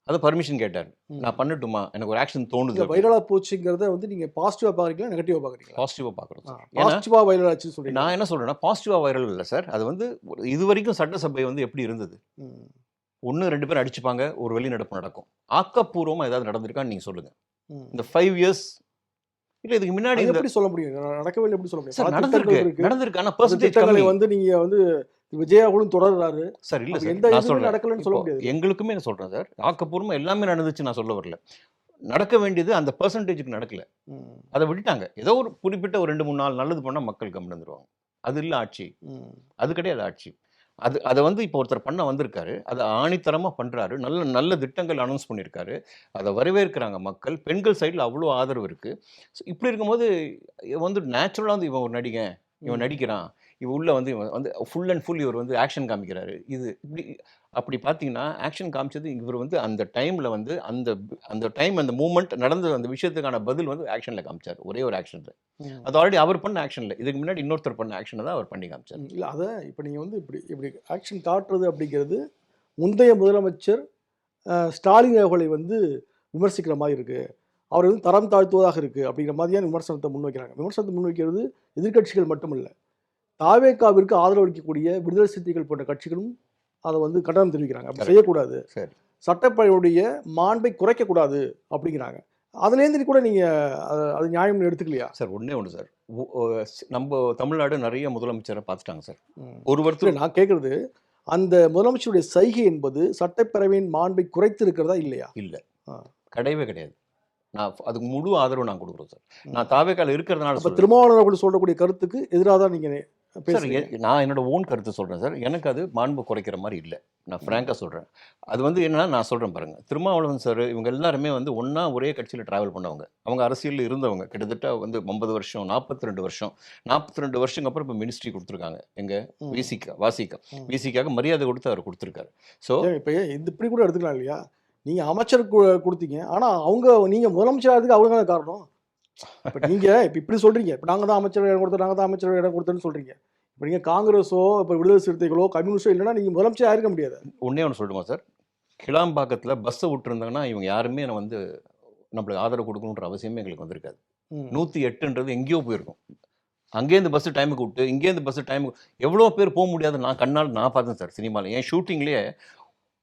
[SPEAKER 2] அது பர்மிஷன் கேட்டாரு. நான்
[SPEAKER 1] ம்.
[SPEAKER 2] பண்ணட்டுமா? எனக்கு ஒரு ஆக்ஷன் தோணுது
[SPEAKER 1] இல்ல
[SPEAKER 2] அப்படின்னு.
[SPEAKER 1] வைரலா போச்சுங்கிறத வந்து நீங்க பாசிட்டிவா பார்க்குறீங்களா? நெகட்டிவா பார்க்குறீங்களா?
[SPEAKER 2] பாசிட்டிவா பார்க்குறோம் சார். ஏன்னா,
[SPEAKER 1] பாசிட்டிவா வைரல் ஆச்சுன்னு சொல்றீங்களா?
[SPEAKER 2] நான் என்ன சொல்றேன்னா, பாசிட்டிவா வைரல் இல்ல சார். அது வந்து இதுவரைக்கும் சட்டசபை வந்து எப்படி இருந்தது?
[SPEAKER 1] ம்.
[SPEAKER 2] 1, 2 பேர் அடிச்சுப்பாங்க. ஒரு வெளிநடப்பு நடக்கும். ஆக்கப்பூர்வமா ஏதாவது நடந்திருக்கான்னு நீங்க சொல்லுங்க.
[SPEAKER 1] ம்.
[SPEAKER 2] இந்த 5 இயர்ஸ் இல்ல இதுக்கு முன்னாடி
[SPEAKER 1] அது
[SPEAKER 2] இந்த
[SPEAKER 1] எப்படி சொல்ல முடியும்? நடக்கவே இல்ல எப்படி சொல்ல முடியும்?
[SPEAKER 2] சார்
[SPEAKER 1] பல
[SPEAKER 2] நடந்திருக்கு.
[SPEAKER 1] திட்டங்கள் இருக்கு.
[SPEAKER 2] நடந்திருக்கு. ஆனா
[SPEAKER 1] அந்த
[SPEAKER 2] பெர்சன்டேஜ்
[SPEAKER 1] திட்டங்களை
[SPEAKER 2] கம்மி.
[SPEAKER 1] வந்து நீங்க வந்து விஜய் அவர்களும் தொடர்றாரு.
[SPEAKER 2] சார் இல்ல
[SPEAKER 1] அப்ப
[SPEAKER 2] சார்.
[SPEAKER 1] எந்த
[SPEAKER 2] நான்
[SPEAKER 1] இதுவுமே
[SPEAKER 2] சொல்றேன்.
[SPEAKER 1] நடக்கலன்னு
[SPEAKER 2] இப்போ
[SPEAKER 1] சொல்ல முடியாதுல்ல?
[SPEAKER 2] எங்களுக்குமே நான் சொல்றேன் சார். ஆக்கப்பூர்வமா எல்லாமே நடந்துச்சு நான் சொல்ல வரல. நடக்க வேண்டியது அந்த பெர்சன்டேஜ்க்கு நடக்கல.
[SPEAKER 1] ம்.
[SPEAKER 2] அத விட்டுட்டாங்க. ஏதோ ஒரு குறிப்பிட்ட ஒரு 2, 3, 4 நல்லது பண்ணா மக்கள் கம்முனு இருந்துருவாங்க. அது இல்ல ஆட்சி.
[SPEAKER 1] ம்.
[SPEAKER 2] அது கிடையாது ஆட்சி. அத வந்து இப்போ ஒருத்தர் பண்ண வந்திருக்காரு. அத ஆணித்தரமா பண்றாரு. நல்ல நல்ல திட்டங்கள் அனௌன்ஸ் பண்ணியிருக்காரு. அத வரவேற்கிறாங்க மக்கள். பெண்கள் சைடுல அவ்ளோ ஆதரவு இருக்கு. இப்படி இருக்கும்போது வந்து நேச்சுரலா வந்து இவன் ஒரு நடிகன். இவன்
[SPEAKER 1] ம்.
[SPEAKER 2] நடிக்கிறான். இவன் வந்து ஃபுல் அண்ட் ஃபுல் இவர் வந்து ஆக்ஷன் காமிக்கிறாரு. இது இப்படி அப்படி பார்த்தீங்கன்னா, ஆக்ஷன் காமிச்சது இவர் வந்து அந்த டைம்ல வந்து அந்த டைம் அந்த மூவ்மெண்ட் நடந்த அந்த விஷயத்துக்கான பதில் வந்து ஆக்ஷன்ல காமிச்சாரு. ஒரே ஒரு ஆக்ஷன்ல.
[SPEAKER 1] ம்.
[SPEAKER 2] அது ஆல்ரெடி அவர் பண்ண ஆக்ஷன்ல. இதுக்கு முன்னாடி இன்னொருத்தர் பண்ண ஆக்ஷன தான் அவர் பண்ணி காமிச்சாரு.
[SPEAKER 1] இல்ல அத இப்ப நீங்க வந்து இப்படி இப்படி ஆக்ஷன் காட்டுறது அப்படிங்கிறது, முந்தைய முதலமைச்சர் ஸ்டாலின் அவர்களை வந்து விமர்சிக்கிற மாரி இருக்கு. அவரை வந்து தரம் தாழ்த்துவதாக இருக்கு. அப்படிங்கிற மாதிரியான விமர்சனத்த முன்வைக்கிறாங்க. விமர்சனத்த முன்வைக்கிறது எதிர்க்கட்சிகள் மட்டுமல்ல. தாவேகாவிற்கு ஆதரவு அளிக்கக்கூடிய விடுதலை சிறுத்தைகள் போன்ற கட்சிகளும் அத வந்து கண்டனம் தெரிவிக்கிறாங்க. அப்படி
[SPEAKER 2] கரெக்ட்.
[SPEAKER 1] செய்யக்கூடாது.
[SPEAKER 2] சரி.
[SPEAKER 1] சட்டப்பேரவையுடைய மாண்பை குறைக்கக்கூடாது அப்படிங்கிறாங்க. அதுலேருந்து கூட நீங்கள் அது நியாயம்னு எடுத்துக்கலையா?
[SPEAKER 2] சார் ஒண்ணே ஒன்று சார். நம்ம தமிழ்நாடு நிறைய முதலமைச்சரை பார்த்துட்டாங்க சார்.
[SPEAKER 1] ம்.
[SPEAKER 2] ஒரு
[SPEAKER 1] இல்லை,
[SPEAKER 2] ஒருத்தர்
[SPEAKER 1] நான் கேட்குறது அந்த முதலமைச்சருடைய சைகை என்பது சட்டப்பேரவையின் மாண்பை குறைத்து இருக்கிறதா இல்லையா?
[SPEAKER 2] இல்ல.
[SPEAKER 1] ஆ.
[SPEAKER 2] கிடையவே கிடையாது. நான் அதுக்கு முழு ஆதரவு நான் கொடுக்குறோம் சார்.
[SPEAKER 1] ம்.
[SPEAKER 2] நான் தாவேக்கால இருக்கிறதுனால
[SPEAKER 1] அப்போ
[SPEAKER 2] சொல்றேன்.
[SPEAKER 1] திருமாவளவன் அவர்கள் சொல்லக்கூடிய கருத்துக்கு எதிராக தான் நீங்கள்
[SPEAKER 2] சார்
[SPEAKER 1] பேசுறீங்க.
[SPEAKER 2] நான் என்னோட ஓன் கருத்து சொல்றேன் சார். எனக்கு அது மாண்பு குறைக்கிற மாதிரி இல்ல. நான் ஃப்ராங்கா சொல்றேன். அது வந்து என்னன்னா நான் சொல்றேன் பாருங்க. திருமாவளவன் சார் இவங்க எல்லாருமே வந்து ஒண்ணா ஒரே கட்சியில டிராவல் பண்ணவங்க. அவங்க அரசியல்ல இருந்தவங்க. கிட்டத்தட்ட வந்து 50 வருஷம், 42 வருஷம். 42 வருஷத்துக்கு அப்புறம் இப்ப மினிஸ்ட்ரி குடுத்துருக்காங்க. எங்க
[SPEAKER 1] ம்.
[SPEAKER 2] வாசிகா.
[SPEAKER 1] ம்.
[SPEAKER 2] விசிகாக்கு மரியாதை கொடுத்து அவர் குடுத்துருக்காரு. ஸோ
[SPEAKER 1] ஏன் இப்போ இது இப்படி கூட எடுத்துக்கலாம் இல்லையா? நீங்கள் அமைச்சர் கொடுத்தீங்க, ஆனால் நீங்கள் முதலமைச்சராகிறதுக்கு அவங்க தானே காரணம். இப்போ நீங்கள் இப்படி சொல்கிறீங்க, இப்போ நாங்கள் தான் அமைச்சர் இடம் கொடுத்தோம், நாங்கள் தான் அமைச்சர் இடம் கொடுத்தோன்னு சொல்கிறீங்க. இப்போ நீங்கள் காங்கிரஸோ இப்போ விடுதலை சிறுத்தைகளோ கம்யூனிஸ்டோ இல்லைன்னா நீங்கள் முதலமைச்சர் ஆயிருக்க முடியாது.
[SPEAKER 2] ஒண்ணே ஒன்று சொல்லட்டுமா சார்? கிளாம்பாக்கத்துல பஸ்ஸை விட்டுருந்தாங்கன்னா இவங்க யாருமே நான் வந்து நம்மளுக்கு ஆதரவு கொடுக்கணுன்ற அவசியமே எங்களுக்கு வந்திருக்காது.
[SPEAKER 1] ம்.
[SPEAKER 2] 108ன்றது எங்கேயோ போயிருக்கும். அங்கேருந்து பஸ் டைமுக்கு விட்டு இங்கேருந்து பஸ் டைமுக்கு எவ்வளோ பேர் போக முடியாது. நான் கண்ணால் நான் பார்த்தேன் சார் சினிமாவில். என் ஷூட்டிங்லேயே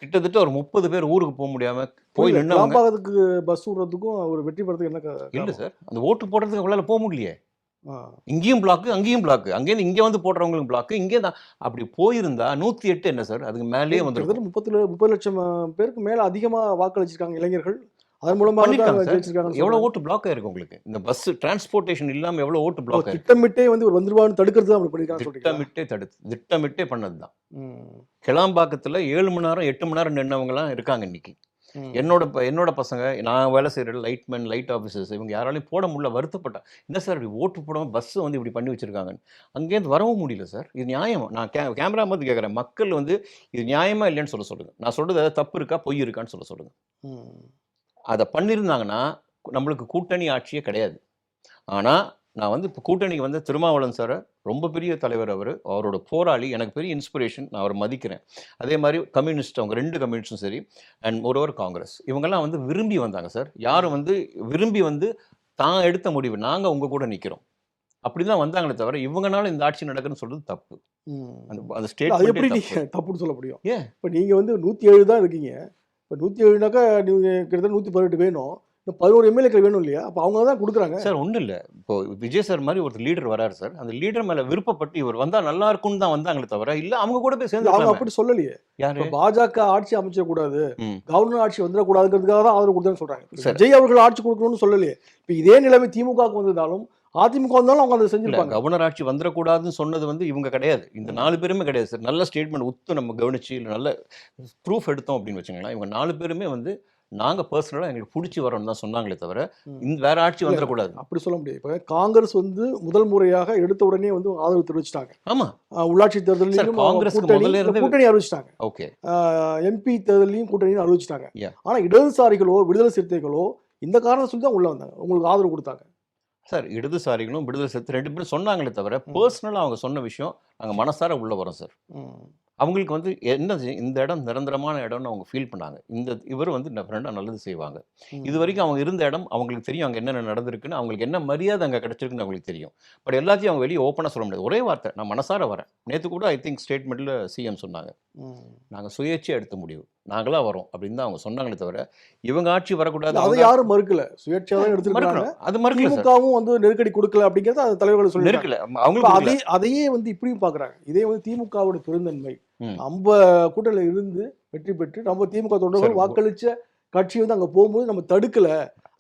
[SPEAKER 2] கிட்டத்தட்ட ஒரு 30 பேர் ஊருக்கு போக முடியாம போய்
[SPEAKER 1] புரியல,
[SPEAKER 2] நின்னவங்க.
[SPEAKER 1] கிளாம்பாக்கத்துக்கு பஸ் விடுறதுக்கும் ஒரு வெற்றி பெறதுக்கு என்ன
[SPEAKER 2] இல்ல
[SPEAKER 1] காரணம்?
[SPEAKER 2] சார். அந்த ஓட்டு போடுறதுக்கு அவங்களால போக முடியலையே.
[SPEAKER 1] ஆ.
[SPEAKER 2] இங்கேயும் பிளாக்கு, அங்கேயும் பிளாக்கு. அங்கேருந்து இங்கே வந்து போடுறவங்களுக்கு பிளாக்கு, இங்கே தான். அப்படி போயிருந்தா 108 என்ன சார்? அதுக்கு மேலேயே வந்திருக்கும்.
[SPEAKER 1] கிட்டத்தட்ட 30 லட்சம் பேருக்கு மேலே அதிகமாக வாக்களிச்சிருக்காங்க இளைஞர்கள். அதன் மூலமாக தான்
[SPEAKER 2] பண்ணிருக்காங்க சார்.
[SPEAKER 1] ஜெயிச்சிருக்காங்கன்னு
[SPEAKER 2] எவ்வளோ
[SPEAKER 1] சொல்றாங்க.
[SPEAKER 2] ஓட்டு பிளாக் ஆயிருக்கு உங்களுக்கு? இந்த பஸ் டிரான்ஸ்போர்ட்டேஷன் இல்லாம எவ்வளோ ஓட்டு
[SPEAKER 1] ஓ,
[SPEAKER 2] பிளாக் ஆயிருக்கு?
[SPEAKER 1] திட்டமிட்டே வந்து ஒரு வந்துருவான்னு தடுக்கிறது தான் அப்படி பண்ணிருக்காங்கன்னு சொல்றீங்களா?
[SPEAKER 2] திட்டமிட்டே பண்ணது தான்.
[SPEAKER 1] ம்.
[SPEAKER 2] கிளாம்பாக்கத்துல 7 மணி நேரம் 8 மணி நேரம் நின்னவங்கலாம் இருக்காங்க இன்னைக்கு.
[SPEAKER 1] ம்.
[SPEAKER 2] என்னோட பசங்க, நான் வேலை செய்கிற லைட்மேன், லைட் ஆஃபீஸர்ஸ் இவங்க யாராலையும் போட முடியல, வருத்தப்பட்டேன். என்ன சார் இப்படி ஓட்டு போடாமல் பஸ் வந்து இப்படி பண்ணி வச்சிருக்காங்கன்னு. அங்கேருந்து வரவும் முடியல சார். இது நியாயம். நான் கேமரா பார்த்து கேட்குறேன். மக்கள் வந்து இது நியாயமா இல்லைன்னு சொல்லுங்க. நான் சொல்றது ஏதாவது தப்பு இருக்கா, பொய் இருக்கான்னு சொல்லுங்க.
[SPEAKER 1] ம்.
[SPEAKER 2] அதை பண்ணியிருந்தாங்கன்னா நம்மளுக்கு கூட்டணி ஆட்சியே கிடையாது. ஆனா நான் வந்து இப்போ கூட்டணிக்கு வந்து திருமாவளவன் சார் ரொம்ப பெரிய தலைவர். அவரோட போராளி. எனக்கு பெரிய இன்ஸ்பிரேஷன். நான் அவரை மதிக்கிறேன். அதே மாதிரி கம்யூனிஸ்ட், அவங்க 2 கம்யூனிஸ்டும் சரி, அண்ட் மோரோவர் காங்கிரஸ், இவங்கெல்லாம் வந்து விரும்பி வந்தாங்க சார். யாரும் வந்து விரும்பி வந்து தான் எடுத்த முடிவு, நாங்கள் உங்க கூட நிற்கிறோம் அப்படிதான் வந்தாங்களே தவிர இவங்கனால இந்த ஆட்சி நடக்குன்னு சொல்றது தப்பு.
[SPEAKER 1] ம்.
[SPEAKER 2] அந்த
[SPEAKER 1] அது
[SPEAKER 2] ஸ்டேட்மெண்ட்டே
[SPEAKER 1] எப்படி
[SPEAKER 2] தப்பு.
[SPEAKER 1] நீங்க தப்புன்னு சொல்ல முடியும்?
[SPEAKER 2] ஏன்?
[SPEAKER 1] இப்போ நீங்கள் வந்து 107 தான் இருக்கீங்க. இப்போ 107னாக்கா நீங்கள் கிட்டத்தட்ட 118 வேணும். இன்னும் 11 எம்எல்ஏக்கள் வேணும் இல்லையா? அப்போ அவங்க தான் கொடுக்குறாங்க.
[SPEAKER 2] சார் ஒன்றும் இல்லை. இப்போ விஜய் சார் மாதிரி ஒருத்தர் லீடர் வராரு சார். அந்த லீடர் மேல விருப்பப்பட்டு இவர் வந்தா நல்லா இருக்கும்னு தான் வந்தாங்களே தவிர இல்ல அவங்க கூட போய்
[SPEAKER 1] இல்ல, அவங்க
[SPEAKER 2] சேர்ந்து
[SPEAKER 1] அப்படி சொல்லலையே.
[SPEAKER 2] யாரு?
[SPEAKER 1] இப்போ பாஜக ஆட்சி அமைச்சிடக்கூடாது,
[SPEAKER 2] ம்.
[SPEAKER 1] கவர்னர் ஆட்சி வந்துடக்கூடாதுங்கிறதுக்காக தான் ஆதரவு கொடுத்தேன்னு சொல்றாங்க.
[SPEAKER 2] சார்
[SPEAKER 1] விஜய் அவர்கள் ஆட்சி கொடுக்கணும்னு சொல்லலையே. இப்போ இதே நிலைமை திமுகவுக்கு வந்திருந்தாலும் அதிமுக வந்தாலும் அவங்க அதை
[SPEAKER 2] இல்ல
[SPEAKER 1] செஞ்சிருப்பாங்க.
[SPEAKER 2] கவர்னர் ஆட்சி வந்துடக்கூடாதுன்னு சொன்னது வந்து இவங்க கிடையாது. இந்த 4 பேருமே கிடையாது சார். நல்ல ஸ்டேட்மெண்ட் உத்து நம்ம கவனிச்சு இல்லை நல்ல ப்ரூஃப் எடுத்தோம் அப்படின்னு வச்சுங்களேன். இவங்க 4 பேருமே வந்து நாங்க பர்சனலாக எங்களுக்கு பிடிச்சி வரோம்னு தான் சொன்னாங்களே தவிர
[SPEAKER 1] ம்.
[SPEAKER 2] இந்த வேற ஆட்சி
[SPEAKER 1] இல்ல,
[SPEAKER 2] வந்துடக்கூடாது.
[SPEAKER 1] அப்படி சொல்ல முடியாது. இப்போ காங்கிரஸ் வந்து முதல் முறையாக எடுத்த உடனே வந்து ஆதரவு தெரிவிச்சிட்டாங்க.
[SPEAKER 2] ஆமா
[SPEAKER 1] உள்ளாட்சி
[SPEAKER 2] சார்.
[SPEAKER 1] தேர்தலையும்
[SPEAKER 2] காங்கிரஸ்க்கு முதல்ல இருந்தே
[SPEAKER 1] கூட்டணி அறிவிச்சிட்டாங்க.
[SPEAKER 2] ஓகே.
[SPEAKER 1] எம்பி தேர்தலையும் கூட்டணியும் அறிவிச்சிட்டாங்க.
[SPEAKER 2] Yeah.
[SPEAKER 1] ஆனா இடதுசாரிகளோ விடுதலை சிறுத்தைகளோ இந்த காரணம் சொல்லி தான் உள்ள வந்தாங்க, உங்களுக்கு ஆதரவு கொடுத்தாங்க.
[SPEAKER 2] சார் இடதுசாரிகளும் விடுதலை சிறுத்தை 2 பேரும் சொன்னாங்களே தவிர
[SPEAKER 1] ம்.
[SPEAKER 2] பர்சனலாக அவங்க சொன்ன விஷயம் நாங்கள் மனசார உள்ள வரோம் சார்.
[SPEAKER 1] ம்.
[SPEAKER 2] அவங்களுக்கு வந்து என்ன இந்த இடம் நிரந்தரமான இடம்னு அவங்க ஃபீல் பண்ணாங்க. இவர் வந்து டெஃபரெண்டாக நல்லது செய்வாங்க.
[SPEAKER 1] ம்.
[SPEAKER 2] இது வரைக்கும் அவங்க இருந்த இடம் அவங்களுக்கு தெரியும். அங்கே என்னென்ன நடந்திருக்குன்னு, அவங்களுக்கு என்ன மரியாதை அங்கே கிடைச்சிருக்குன்னு அவங்களுக்கு தெரியும். பட் எல்லாத்தையும் அவங்க வெளியே ஓப்பனாக சொல்ல முடியாது. ஒரே வார்த்தை, நான் மனசார வரேன். நேற்று கூட ஐ திங்க் ஸ்டேட்மெண்ட்டில் சிஎம் சொன்னாங்க,
[SPEAKER 1] ம்.
[SPEAKER 2] நாங்கள் சுயேட்சையாக எடுத்த முடிவு, நாங்களா வரோம் அப்படின்னு தான் அவங்க சொன்னாங்களே தவிர இவங்க ஆட்சி வரக்கூடாது.
[SPEAKER 1] அதை
[SPEAKER 2] அவங்க
[SPEAKER 1] யாரும் மறுக்கல, சுயேட்சையா தான் எடுத்துருக்காங்க.
[SPEAKER 2] மறுக்கணும். அது மறுக்கல சார்.
[SPEAKER 1] திமுகவும் வந்து நெருக்கடி கொடுக்கல அப்படிங்கறத அந்த தலைவர்கள் சொல்லிருக்காங்க.
[SPEAKER 2] நெருக்கல.
[SPEAKER 1] இப்ப
[SPEAKER 2] அவங்களுக்கு
[SPEAKER 1] அதையே வந்து இப்படியும் பாக்குறாங்க. இதே வந்து திமுகவோட பெருந்தன்மை,
[SPEAKER 2] ம்.
[SPEAKER 1] நம்ம கூட்டணியில இருந்து வெற்றி பெற்று நம்ம திமுக தொண்டர்கள்
[SPEAKER 2] சார்,
[SPEAKER 1] வாக்களிச்ச கட்சி வந்து அங்க போகும்போது நம்ம தடுக்கல.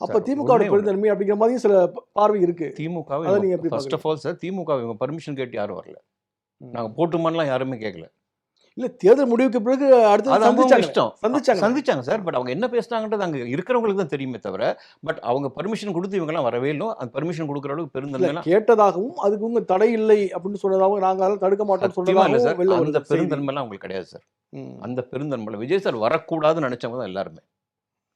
[SPEAKER 1] அப்ப
[SPEAKER 2] சார்,
[SPEAKER 1] திமுகவோட
[SPEAKER 2] ஒண்ணே ஒண்ணு.
[SPEAKER 1] பெருந்தன்மை அப்படிங்கிற மாதிரி சில பார்வை இருக்கு.
[SPEAKER 2] திமுகவை
[SPEAKER 1] அதை நீங்க எப்படி
[SPEAKER 2] ஃபர்ஸ்ட் ஆஃப் ஆல் சார், திமுக இவங்க பர்மிஷன் கேட்டு யாரும் வரல. நாங்கள் போட்டுமான்லாம் யாருமே கேட்கல.
[SPEAKER 1] இல்ல, தேர்தல் முடிவுக்கு பிறகு அடுத்து
[SPEAKER 2] அது அவங்க
[SPEAKER 1] சந்திச்சாங்க
[SPEAKER 2] இஷ்டம்.
[SPEAKER 1] சந்திச்சாங்க.
[SPEAKER 2] சந்திச்சாங்க சார். பட் அவங்க என்ன பேசுனாங்கன்றது அங்க இருக்கிறவங்களுக்கு தான் தெரியுமே தவிர, பட் அவங்க பர்மிஷன் கொடுத்து இவங்கெல்லாம் வரவே இல்லை. அந்த பர்மிஷன் கொடுக்குற அளவுக்கு
[SPEAKER 1] இல்ல,
[SPEAKER 2] பெருந்தன்மைலாம்
[SPEAKER 1] கேட்டதாகவும் அதுக்கு உங்க தடை இல்லை அப்படின்னு சொன்னதாகவும் நாங்க அதெல்லாம் தடுக்க மாட்டோம்னு
[SPEAKER 2] சத்தியமா இல்லை
[SPEAKER 1] சொன்னதாகவும்
[SPEAKER 2] சார்.
[SPEAKER 1] வெளில
[SPEAKER 2] அந்த
[SPEAKER 1] வருது செய்தி.
[SPEAKER 2] பெருந்தன்மைலாம் அவங்களுக்கு கிடையாது சார்.
[SPEAKER 1] ம்.
[SPEAKER 2] அந்த பெருந்தன்மையில விஜய் சார் வரக்கூடாதுன்னு நினைச்சவங்க தான் எல்லாருமே.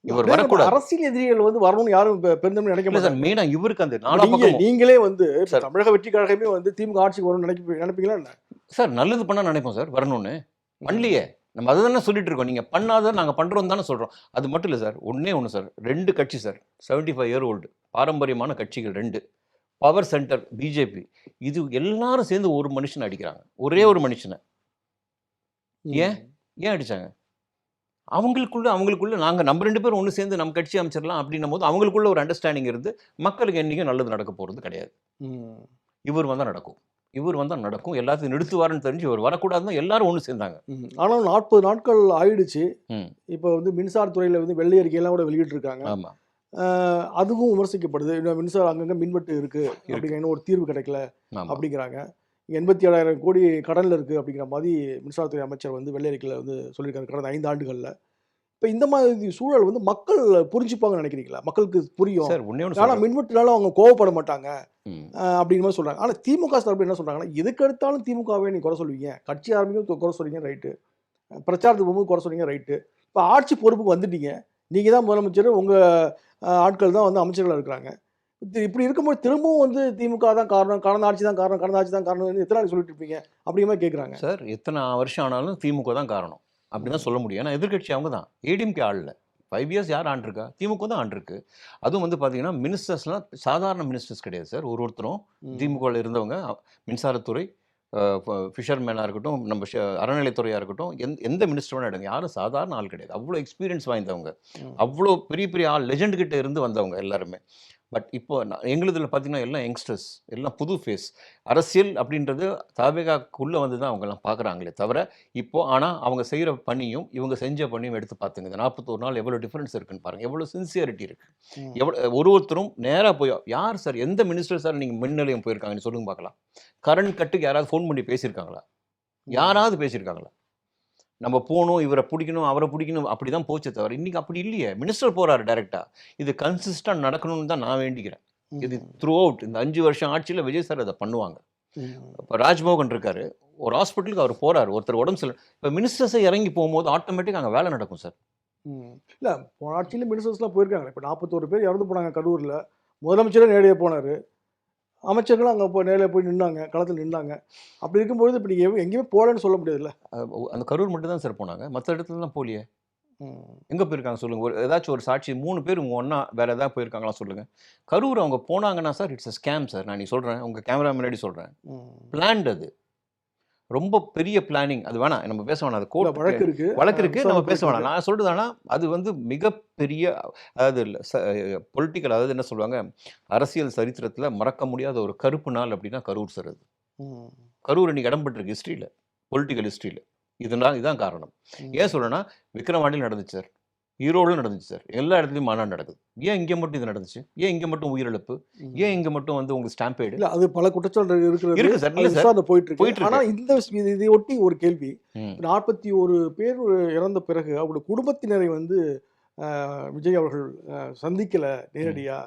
[SPEAKER 2] இவர்
[SPEAKER 1] அதே
[SPEAKER 2] வரக்கூடாது.
[SPEAKER 1] அரசியல் எதிரிகள் வந்து வரணும்னு யாரும் பெருந்தன்மை நினைக்க
[SPEAKER 2] இல்ல சார்,
[SPEAKER 1] மாட்டாங்க.
[SPEAKER 2] மெயினா இவருக்கு அந்த
[SPEAKER 1] இப்ப
[SPEAKER 2] நாலா பக்கமும்
[SPEAKER 1] நீங்களே வந்து இப்ப
[SPEAKER 2] சார்.
[SPEAKER 1] தமிழக வெற்றி கழகமே வந்து திமுக ஆட்சிக்கு வரணும்னு நினைப்பீங்களா என்ன?
[SPEAKER 2] சார் நல்லது பண்ணா நினைப்போம் சார் வரணும்னு. பண்ணலையே. நம்ம அதை தானே சொல்லிட்டு இருக்கோம். நீங்க பண்ணாத நாங்க பண்றோம் தானே சொல்றோம். அது மட்டும் இல்லை சார். ஒண்ணே ஒன்று சார். 2 கட்சி சார். 75 இயர் ஓல்டு பாரம்பரியமான கட்சிகள் 2. Power centre BJP. இது எல்லாரும் சேர்ந்து ஒரு மனுஷனை அடிக்கிறாங்க. ஒரே ஒரு மனுஷனை. ஏன்?
[SPEAKER 1] ம்.
[SPEAKER 2] ஏன் அடிச்சாங்க? அவங்களுக்குள்ள நம்ம 2 பேரும் ஒண்ணு சேர்ந்து நம்ம கட்சி அமைச்சிடலாம் அப்படின்னும் போது அவங்களுக்குள்ள ஒரு அண்டர்ஸ்டாண்டிங் இருந்து மக்களுக்கு என்னைக்கும் நல்லது நடக்க போறது கிடையாது.
[SPEAKER 1] ம்.
[SPEAKER 2] இவர் வந்தா நடக்கும். இவர் வந்தா நடக்கும். எல்லாத்தையும் நிறுத்துவாருன்னு தெரிஞ்சு இவர் வரக்கூடாதுன்னு எல்லாரும் ஒண்ணு சேர்ந்தாங்க.
[SPEAKER 1] ம். ஆனா 40 நாட்கள் ஆயிடுச்சு.
[SPEAKER 2] ம்.
[SPEAKER 1] இப்போ வந்து மின்சாரத்துறையில வந்து வெள்ளை அறிக்கையெல்லாம் கூட வெளியிட்டிருக்காங்க.
[SPEAKER 2] ஆமா.
[SPEAKER 1] அதுவும் விமர்சிக்கப்படுது. இன்னும் மின்சாரம் அங்கங்க மின்வெட்டு இருக்கு
[SPEAKER 2] இருக்கு.
[SPEAKER 1] அப்படிங்கிற இன்னும் ஒரு தீர்வு கிடைக்கல
[SPEAKER 2] ஆமா.
[SPEAKER 1] அப்படிங்கிறாங்க. 87,000 கோடி கடன்ல இருக்கு அப்படிங்கிற மாதிரி மின்சாரத்துறை அமைச்சர் வந்து வெள்ளை அறிக்கையில வந்து சொல்லியிருக்காரு கடந்த 5 ஆண்டுகள்ல. இப்ப இந்த மாதிரி சூழல் வந்து மக்கள் புரிஞ்சுப்பாங்கன்னு நினைக்கிறீங்களா? மக்களுக்கு புரியும்.
[SPEAKER 2] சார் ஒண்ணே ஒண்ணு
[SPEAKER 1] ஆனா
[SPEAKER 2] சொல்றேன்.
[SPEAKER 1] மின்வெட்டுனால அவங்க கோவப்பட மாட்டாங்க.
[SPEAKER 2] ம்.
[SPEAKER 1] அப்படிங்கிற மாதிரி சொல்றாங்க. ஆனா திமுக தரப்பு என்ன சொல்றாங்கன்னா, எதுக்கு எடுத்தாலும் திமுகவே நீங்க குறை சொல்லுவீங்க. கட்சி ஆரம்பிக்கும் குறை சொல்றீங்க ரைட்டு. பிரச்சாரத்துக்கு போகும்போது குறை சொன்னீங்க ரைட்டு. இப்ப ஆட்சி பொறுப்புக்கு வந்துட்டீங்க. நீங்க தான் முதலமைச்சர். உங்க ஆட்கள் தான் வந்து அமைச்சர்களா இருக்கிறாங்க. இப்படி இருக்கும்போது திரும்பவும் வந்து திமுக தான் காரணம், கடந்த ஆட்சி தான் காரணம், கடந்த ஆட்சி தான் காரணம்னு எத்தன நாளைக்கு சொல்லிட்டு இருப்பீங்க? அப்படிங்கிற மாதிரி கேட்குறாங்க.
[SPEAKER 2] சார் எத்தனை வருஷம் ஆனாலும் திமுக தான் காரணம். அப்படிதான் சொல்ல முடியும். ஏன்னா எதிர்க்கட்சி அவங்க தான். ஏடிஎம்கே ஆளல. 5 இயர்ஸ் யார் ஆண்டிருக்கா? திமுக தான் ஆண்டிருக்கு. அதுவும் வந்து பார்த்தீங்கன்னா, மினிஸ்டர்ஸ்லாம் சாதாரண மினிஸ்டர்ஸ் கிடையாது சார். ஒருத்தரும்
[SPEAKER 1] ம்.
[SPEAKER 2] திமுகவில் இருந்தவங்க மின்சாரத்துறை, ஃபிஷர்மேனாக இருக்கட்டும், நம்ம அறநிலைத்துறையாக இருக்கட்டும், எந்த மினிஸ்டர் வேணா எடுங்க. யாரும் சாதாரண ஆள் கிடையாது. அவ்வளோ எக்ஸ்பீரியன்ஸ் வாய்ந்தவங்க.
[SPEAKER 1] ம்.
[SPEAKER 2] அவ்வளோ பெரிய பெரிய ஆள் லெஜெண்ட் கிட்ட இருந்து வந்தவங்க எல்லாருமே. பட் இப்போ எங்களுதில் பார்த்தீங்கன்னா எல்லாம் யங்ஸ்டர்ஸ், எல்லாம் புது ஃபேஸ். அரசியல் அப்படின்றது தவேகாக்குள்ளே வந்து தான் அவங்கெல்லாம் பார்க்குறாங்களே தவிர, இப்போ ஆனால் அவங்க செய்கிற பணியும் இவங்க செஞ்ச பணியும் எடுத்து பார்த்துங்க. இந்த 41 நாள் எவ்வளோ டிஃப்ரென்ஸ் இருக்குன்னு பாருங்கள். எவ்வளோ சின்சியரிட்டி இருக்குது.
[SPEAKER 1] ம்.
[SPEAKER 2] ஒருத்தரும் நேராக போய் யார் சார் எந்த மினிஸ்டர் சார் நீங்கள் மின் நிலையம் போயிருக்காங்கன்னு சொல்லுங்க பார்க்கலாம். கரண்ட் கட்டுக்கு யாராவது ஃபோன் பண்ணி பேசியிருக்காங்களா? யாராவது பேசியிருக்காங்களா? நம்ம போகணும், இவரை பிடிக்கணும், அவரை பிடிக்கணும் அப்படி தான் போச்சே தவிர, இன்றைக்கி அப்படி இல்லையே. மினிஸ்டர் போகிறாரு டைரெக்டாக. இது கன்சிஸ்டன்ட் நடக்கணும்னு தான் நான் வேண்டிக்கிறேன். இது த்ரூ அவுட் இந்த 5 வருஷம் ஆட்சியில் விஜய் சார் அதை பண்ணுவாங்க. இப்போ ராஜ்மோகன் இருக்காரு, ஒரு ஹாஸ்பிட்டலுக்கு அவர் போகிறாரு, ஒருத்தர் உடம்பு சரியில்லை. இப்போ மினிஸ்டர்ஸை இறங்கி போகும்போது ஆட்டோமேட்டிக்காக அங்கே வேலை நடக்கும் சார்.
[SPEAKER 1] இல்லை போன ஆட்சியில் மினிஸ்டர்ஸ்லாம் போயிருக்காங்க. இப்போ 41 பேர் இறந்து போனாங்க கரூரில். முதலமைச்சரே நேரடியாக போனார். அமைச்சர்களும் அங்கே போய் நேரில் போய் நின்னாங்க, களத்தில் நின்னாங்க. அப்படி இருக்கும்பொழுது இப்போ நீங்கள் எங்கேயுமே போகலன்னு சொல்ல முடியாதுல்ல.
[SPEAKER 2] அந்த கரூர் மட்டும் தான் சார் போனாங்க. மற்ற இடத்துலலாம் போகலையே.
[SPEAKER 1] ம்.
[SPEAKER 2] எங்கே போயிருக்காங்க சொல்லுங்கள். ஏதாச்சும் ஒரு சாட்சி 3 பேர் ஒன்றா வேறு எதாவது போயிருக்காங்களா சொல்லுங்கள். கரூர் அவங்க போனாங்கன்னா sir it's a scam sir. நான் சொல்கிறேன், உங்கள் கேமரா முன்னாடி சொல்கிறேன். பிளான்ட் அது. ரொம்ப பெரிய பிளானிங். அது வேணாம் நம்ம பேச வேணாம். அது கோர்ட்
[SPEAKER 1] வழக்கு இருக்கு.
[SPEAKER 2] வழக்கு இருக்கு. நம்ம பேச வேணாம். நான் சொல்றது ஆனா அது வந்து மிகப்பெரிய அதாவது பொலிட்டிக்கல் அதாவது என்ன சொல்லுவாங்க, அரசியல் சரித்திரத்தில் மறக்க முடியாத ஒரு கருப்பு நாள் அப்படின்னா கரூர் சார் அது. கரூர் இன்னைக்கு இடம் பெற்றிருக்கு ஹிஸ்ட்ரியில், பொலிட்டிக்கல் ஹிஸ்ட்ரியில். இதுதான் காரணம். ஏன் சொல்றேன்னா விக்ரவாண்டியில் நடந்துச்சு சார், ஈரோடு நடந்துச்சு சார், எல்லா இடத்துலையும் மாநாடு நடக்குது. ஏன் இங்கே மட்டும் இது நடந்துச்சு? ஏன் இங்கே மட்டும் உயிரிழப்பு? ஏன் இங்கே மட்டும் வந்து உங்களுக்கு ஸ்டாம்பேடு?
[SPEAKER 1] இல்லை அது பல குற்றச்சாட்டு
[SPEAKER 2] இருக்கு சார். இல்லை
[SPEAKER 1] சார் போயிட்டு
[SPEAKER 2] போயிட்டு
[SPEAKER 1] இருக்கு. ஆனால் இந்த இதை ஒட்டி ஒரு கேள்வி. 41 பேர் இறந்த பிறகு அவருடைய குடும்பத்தினரை வந்து விஜய் அவர்கள் சந்திக்கல, நேரடியா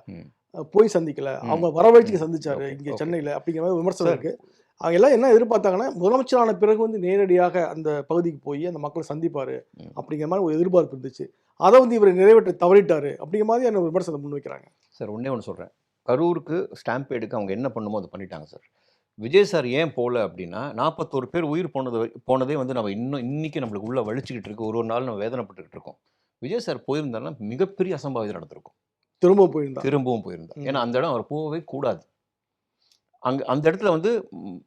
[SPEAKER 1] போய் சந்திக்கல, அவங்க வரவழைச்சு சந்திச்சாரு இங்கே சென்னையில் அப்படிங்கிற மாதிரி விமர்சனம் இருக்கு. அவங்க எல்லாம் என்ன எதிர்பார்த்தாங்கன்னா முதலமைச்சரான பிறகு வந்து நேரடியாக அந்த பகுதிக்கு போய் அந்த மக்களை சந்திப்பாரு அப்படிங்கிற மாதிரி ஒரு எதிர்பார்ப்பு இருந்துச்சு. அதை வந்து இவர் நிறைவேற்ற தவறிட்டாரு அப்படிங்கிற மாதிரி என்ன விமர்சனம் முன்வைக்கிறாங்க.
[SPEAKER 2] சார் ஒன்றே ஒன்று சொல்கிறேன். கரூருக்கு ஸ்டாம்பேடுக்கு அவங்க என்ன பண்ணுமோ அதை பண்ணிட்டாங்க சார். விஜய் சார் ஏன் போகல அப்படின்னா 41 பேர் உயிர் போனதே வந்து நம்ம இன்னைக்கு நம்மளுக்கு உள்ள வலிச்சுக்கிட்டு இருக்கு. ஒரு நாள் நம்ம வேதனைப்பட்டுக்கிட்டு இருக்கோம். விஜய் சார் போயிருந்தாலும் மிகப்பெரிய அசம்பாவிதம் நடந்திருக்கும். திரும்பவும் போயிருந்தா. ஏன்னா அந்த இடம் அவர் போகவே கூடாது. அந்த இடத்துல வந்து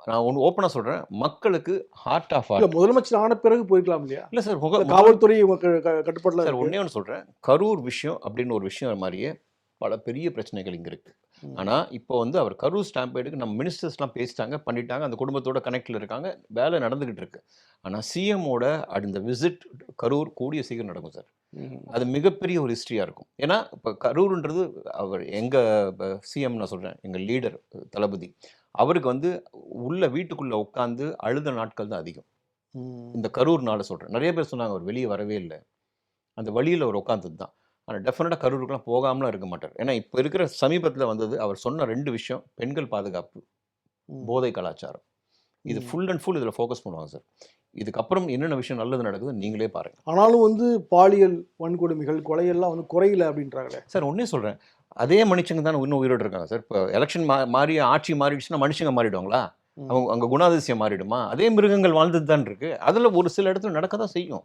[SPEAKER 2] நான் ஒன்று ஓப்பனாக சொல்கிறேன், மக்களுக்கு ஹார்ட் ஆஃப் ஹார்ட்.
[SPEAKER 1] முதலமைச்சர் ஆன பிறகு போயிருக்கலாம் இல்லையா?
[SPEAKER 2] இல்லை சார்,
[SPEAKER 1] காவல்துறை கட்டுப்பாட்டில்
[SPEAKER 2] சார் ஒன்றே ஒன்று சொல்கிறேன், கரூர் விஷயம் அப்படின்னு ஒரு விஷயம் மாதிரியே பல பெரிய பிரச்சனைகள் இங்கே இருக்குது. ஆனால் இப்போ வந்து அவர் கரூர் ஸ்டாம்பேடுக்கு நம்ம மினிஸ்டர்ஸ்லாம் பேசிட்டாங்க, பண்ணிட்டாங்க, அந்த குடும்பத்தோட கனெக்டில் இருக்காங்க, வேலை நடந்துக்கிட்டு இருக்கு. ஆனால் சிஎம்மோட அந்த விசிட் கரூர் கூடிய சீக்கிரம் நடக்கும் சார். அது மிகப்பெரிய ஒரு ஹிஸ்ட்ரியாக இருக்கும். ஏன்னா இப்போ கரூர்ன்றது அவர் எங்கள் சிஎம் நான் சொல்கிறேன், எங்கள் லீடர் தளபதி, அவருக்கு வந்து உள்ள வீட்டுக்குள்ளே உட்காந்து அழுத நாட்கள் தான் அதிகம். இந்த கரூர்னால சொல்கிறேன். நிறைய பேர் சொன்னாங்க அவர் வெளியே வரவே இல்லை, அந்த வழியில் அவர் உட்காந்தது தான். ஆனால் டெஃபினட்டாக கரூருக்குலாம் போகாமலாம் இருக்க மாட்டார். ஏன்னா இப்போ இருக்கிற சமீபத்தில் வந்தது அவர் சொன்ன 2 விஷயம், பெண்கள் பாதுகாப்பு, போதை கலாச்சாரம். இது ஃபுல் அண்ட் ஃபுல் இதில் ஃபோக்கஸ் பண்ணுவாங்க சார். இதுக்கப்புறம் என்னென்ன விஷயம் நல்லது நடக்குது நீங்களே பாருங்கள்.
[SPEAKER 1] ஆனாலும் வந்து பாலியல் வன்கொடுமைகள், கொலையெல்லாம் வந்து குறையில அப்படின்றாங்களே
[SPEAKER 2] சார். ஒன்றே சொல்கிறேன், அதே மனுஷங்க தான் இன்னும் உயிரோடு இருக்காங்க சார். இப்போ எலெக்ஷன் மாறி ஆட்சி மாறிடுச்சுன்னா மனுஷங்க மாறிடுவாங்களா? அவங்க அங்கே குணாதிசயம் மாறிடுமா? அதே மிருகங்கள் வாழ்ந்துட்டு தான் இருக்கு. அதில் ஒரு சில இடத்துல நடக்க தான் செய்யும்.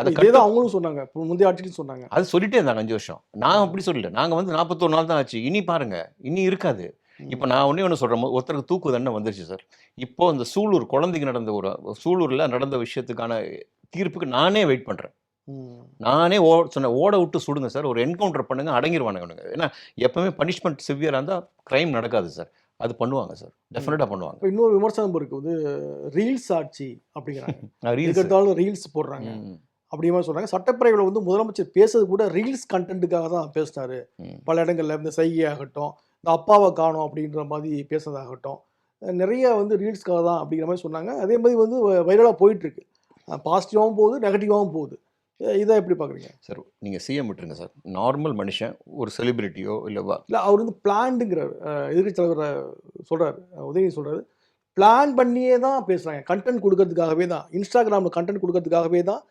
[SPEAKER 1] அதை அவங்களும் சொன்னாங்க, முந்தைய ஆட்சியும் சொன்னாங்க.
[SPEAKER 2] அது சொல்லிட்டே இருந்தாங்க 5 வருஷம். நான் அப்படி சொல்லல. நாங்கள் வந்து 41 நாள் தான் ஆச்சு. இனி பாருங்க, இனி இருக்காது. இப்போ நான் ஒன்று சொல்கிறேன், ஒருத்தருக்கு தூக்கு தண்டனை வந்துருச்சு சார். இப்போ இந்த சூலூர் குழந்தைக்கு நடந்த சூலூரில் நடந்த விஷயத்துக்கான தீர்ப்புக்கு நானே வெயிட் பண்ணுறேன்.
[SPEAKER 1] ம்.
[SPEAKER 2] நானே சொன்னேன், ஓட விட்டு சுடுங்க சார், ஒரு என்கவுண்டர் பண்ணுங்க, அடங்கிருவானுங்க. ஏன்னா எப்பவுமே பனிஷ்மெண்ட் சிவியரா இருந்தா கிரைம் நடக்காது சார். அது பண்ணுவாங்க சார்.
[SPEAKER 1] ம்.
[SPEAKER 2] டெஃபினட்டா பண்ணுவாங்க.
[SPEAKER 1] இப்ப இன்னொரு விமர்சனம் இருக்கு. வந்து ரீல்ஸ் ஆட்சி அப்படிங்கிறாங்க.
[SPEAKER 2] ரீல்ஸ்.
[SPEAKER 1] எதுக்கெடுத்தாலும் ரீல்ஸ் போடுறாங்க.
[SPEAKER 2] ம்.
[SPEAKER 1] அப்படிங்கிற மாரி சொல்றாங்க. சட்டப்பேரவையில வந்து முதலமைச்சர் பேசுறது கூட ரீல்ஸ் கன்டென்ட்டுக்காக தான் பேசினாரு.
[SPEAKER 2] ம்.
[SPEAKER 1] பல இடங்கள்ல இந்த செய்கையாகட்டும், இந்த அப்பாவ காணோம் அப்படின்ற மாரி பேசுனதாகட்டும், நெறைய வந்து ரீல்ஸ்க்காக தான் அப்படிங்கிற மாரி சொன்னாங்க. அதே மாரி வந்து வைரலா போயிட்டுருக்கு. பாசிட்டிவாவும் போகுது, நெகட்டிவாவும் போகுது. இத எப்படி பார்க்குறீங்க?
[SPEAKER 2] சார் நீங்க சிஎம் விட்டுருங்க சார். நார்மல் மனுஷன் ஒரு செலிபிரிட்டியோ இல்ல
[SPEAKER 1] இல்ல அவர் வந்து பிளான்டுங்கிறாரு. எதிர்க்கட்சி தலைவர் சொல்றாரு. உதயநிதி சொல்றாரு. பிளான் பண்ணியே தான் பேசுறாங்க. கன்டென்ட் குடுக்கறதுக்காகவே தான். Instagramல கன்டென்ட் குடுக்கறதுக்காகவே தான்